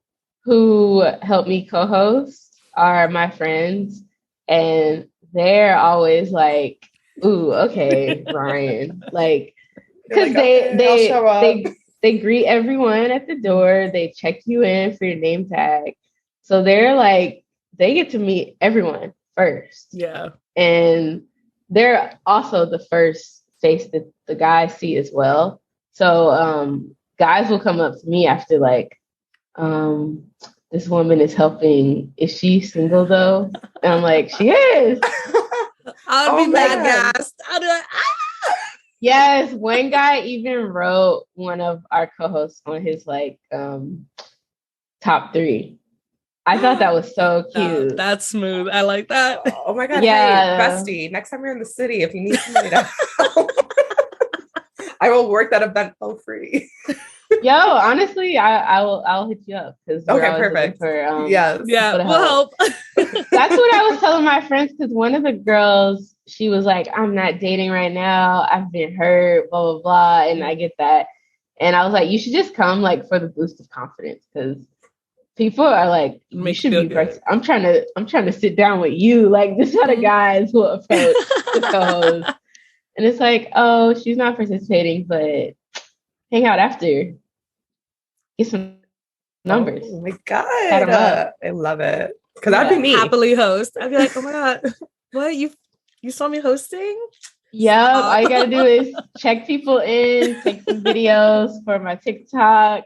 who help me co-host are my friends, and they're always like, "Ooh, okay, Ryan," like, because they greet everyone at the door, they check you in for your name tag, so they're like, they get to meet everyone first, and they're also the first face that the guys see as well. So guys will come up to me after like, this woman is helping. Is she single though? And I'm like, she is. I'll Oh, be mad man. gassed. I'll do it. Yes, one guy even wrote one of our co-hosts on his like top 3. I thought that was so cute. That's smooth. I like that. Oh my God. Yeah. Hey, bestie, next time you're in the city, if you need somebody to help, I will work that event for free. Yo, honestly, I'll hit you up because Okay, perfect. For, Yes. Yeah, people to we'll help. That's what I was telling my friends because one of the girls, she was like, I'm not dating right now. I've been hurt, blah, blah, blah. And I get that. And I was like, you should just come like for the boost of confidence because people are like, you Make should you be feel good. first. I'm trying to sit down with you. Like this are the guys who approach the co-host. And it's like, oh, she's not participating, but hang out after. Get some numbers. Oh my Add 'em God. up. I love it. Because that'd be me. Happily host. I'd be like, oh my God, what? You saw me hosting? Yep. All you gotta do is check people in, take some videos for my TikTok,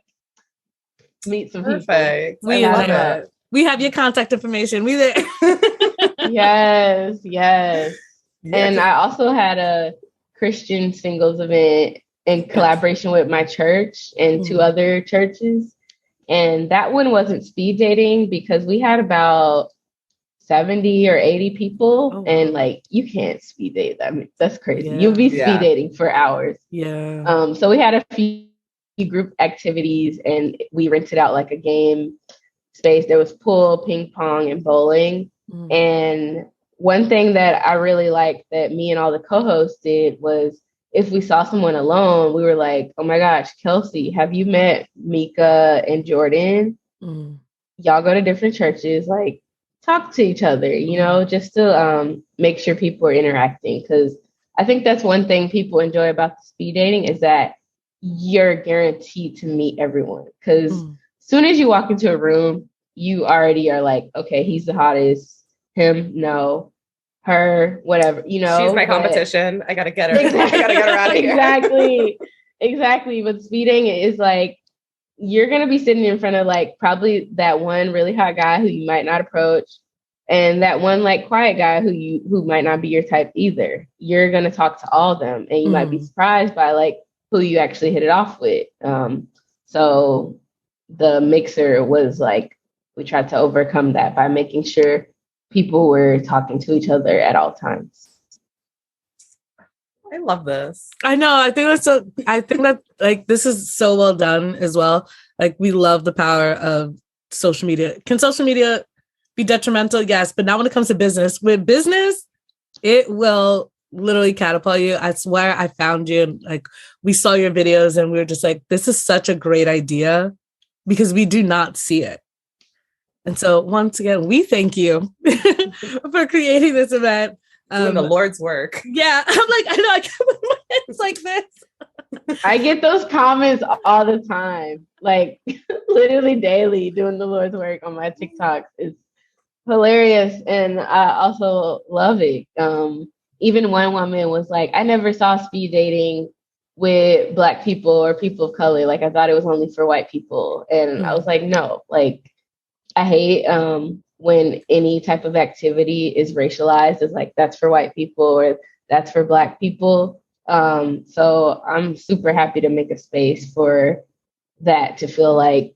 meet some Perfect. We I love there. it. We have your contact information. We there. people. Yes. Yeah, And I also had a Christian singles event in collaboration with my church and 2 other churches. And that one wasn't speed dating because we had about 70 or 80 people. Oh, wow. And like, you can't speed date. I mean, that's crazy. Yeah. You'll be speed Yeah. dating for hours. Yeah. So we had a few group activities and we rented out like a game space. There was pool, ping pong, and bowling. And one thing that I really liked that me and all the co-hosts did was if we saw someone alone, we were like, oh my gosh, Kelsey, have you met Mika and Jordan? Y'all go to different churches, like talk to each other, you know, just to make sure people are interacting. Because I think that's one thing people enjoy about the speed dating is that you're guaranteed to meet everyone. Because as soon as you walk into a room, you already are like, okay, he's the hottest. Him, no. Her, whatever, you know. She's my competition. I gotta get her. Exactly. I gotta get her out of here. Exactly. But speeding is like you're gonna be sitting in front of like probably that one really hot guy who you might not approach, and that one like quiet guy who might not be your type either. You're gonna talk to all of them, and you might be surprised by like who you actually hit it off with. So the mixer was like we tried to overcome that by making sure people were talking to each other at all times. I love this. I know. I think that like this is so well done as well. Like we love the power of social media. Can social media be detrimental? Yes, but not when it comes to business. With business, it will literally catapult you. I swear I found you. Like we saw your videos and we were just like, this is such a great idea because we do not see it. And so once again, we thank you for creating this event. Doing the Lord's work. Yeah. I'm like, I know I can't put my hands like this. I get those comments all the time, like literally daily doing the Lord's work on my TikToks. It's hilarious. And I also love it. Even one woman was like, I never saw speed dating with Black people or people of color. Like I thought it was only for white people. And I was like, no, like I hate when any type of activity is racialized as like that's for white people or that's for Black people. So I'm super happy to make a space for that to feel like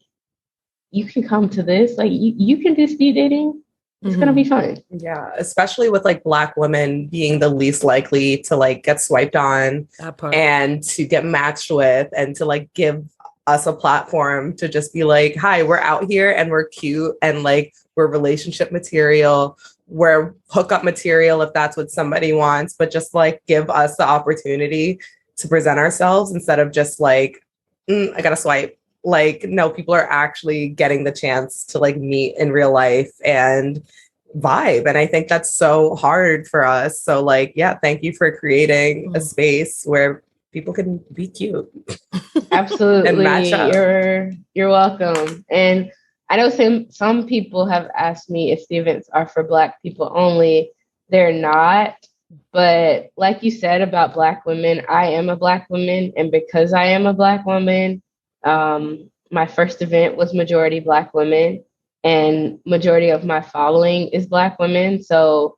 you can come to this, like you can do speed dating. It's gonna be fun. Yeah, especially with like Black women being the least likely to like get swiped on and to get matched with and to like give us a platform to just be like, hi, we're out here and we're cute and like we're relationship material, we're hookup material if that's what somebody wants, but just like give us the opportunity to present ourselves instead of just like, I gotta swipe. Like, no, people are actually getting the chance to like meet in real life and vibe. And I think that's so hard for us. So like, yeah, thank you for creating a space where people can be cute. Absolutely. And match up. You're welcome. And I know some people have asked me if the events are for Black people only. They're not. But like you said about Black women, I am a Black woman. And because I am a Black woman, my first event was majority Black women. and majority of my following is Black women. So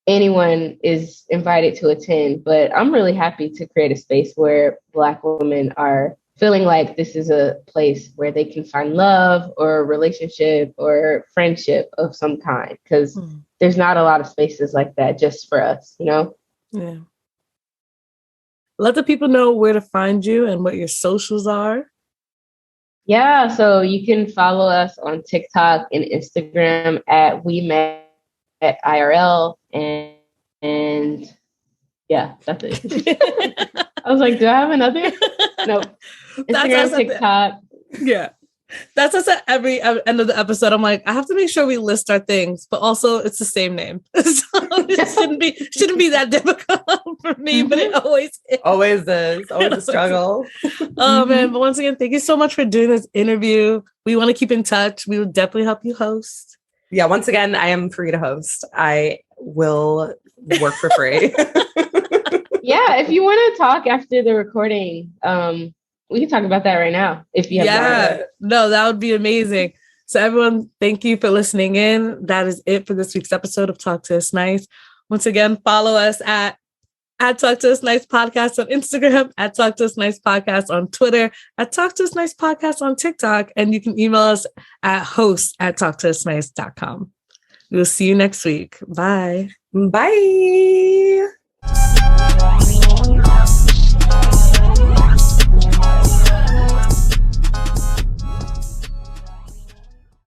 anyone is invited to attend, but I'm really happy to create a space where Black women are feeling like this is a place where they can find love or a relationship or friendship of some kind, because there's not a lot of spaces like that just for us, you know? Yeah. Let the people know where to find you and what your socials are. Yeah, so you can follow us on TikTok and Instagram at We Met IRL, and yeah, that's it. I was like, do I have another? No, Instagram, TikTok. Yeah. That's us at every end of the episode. I'm like, I have to make sure we list our things, but also it's the same name. So it shouldn't be that difficult for me, but it always is. Always is. Always a struggle. Oh man. But once again, thank you so much for doing this interview. We want to keep in touch. We will definitely help you host. Yeah, once again, I am free to host. I will work for free. Yeah, if you want to talk after the recording, we can talk about that right now if you have time. No, that would be amazing. So everyone, thank you for listening in. That is it for this week's episode of Talk to Us Nice. Once again, follow us at Talk to Us Nice Podcast on Instagram, at Talk to Us Nice Podcast on Twitter, at Talk to Us Nice Podcast on TikTok, and you can email us at host@talktousnice.com. We'll see you next week. Bye. Bye.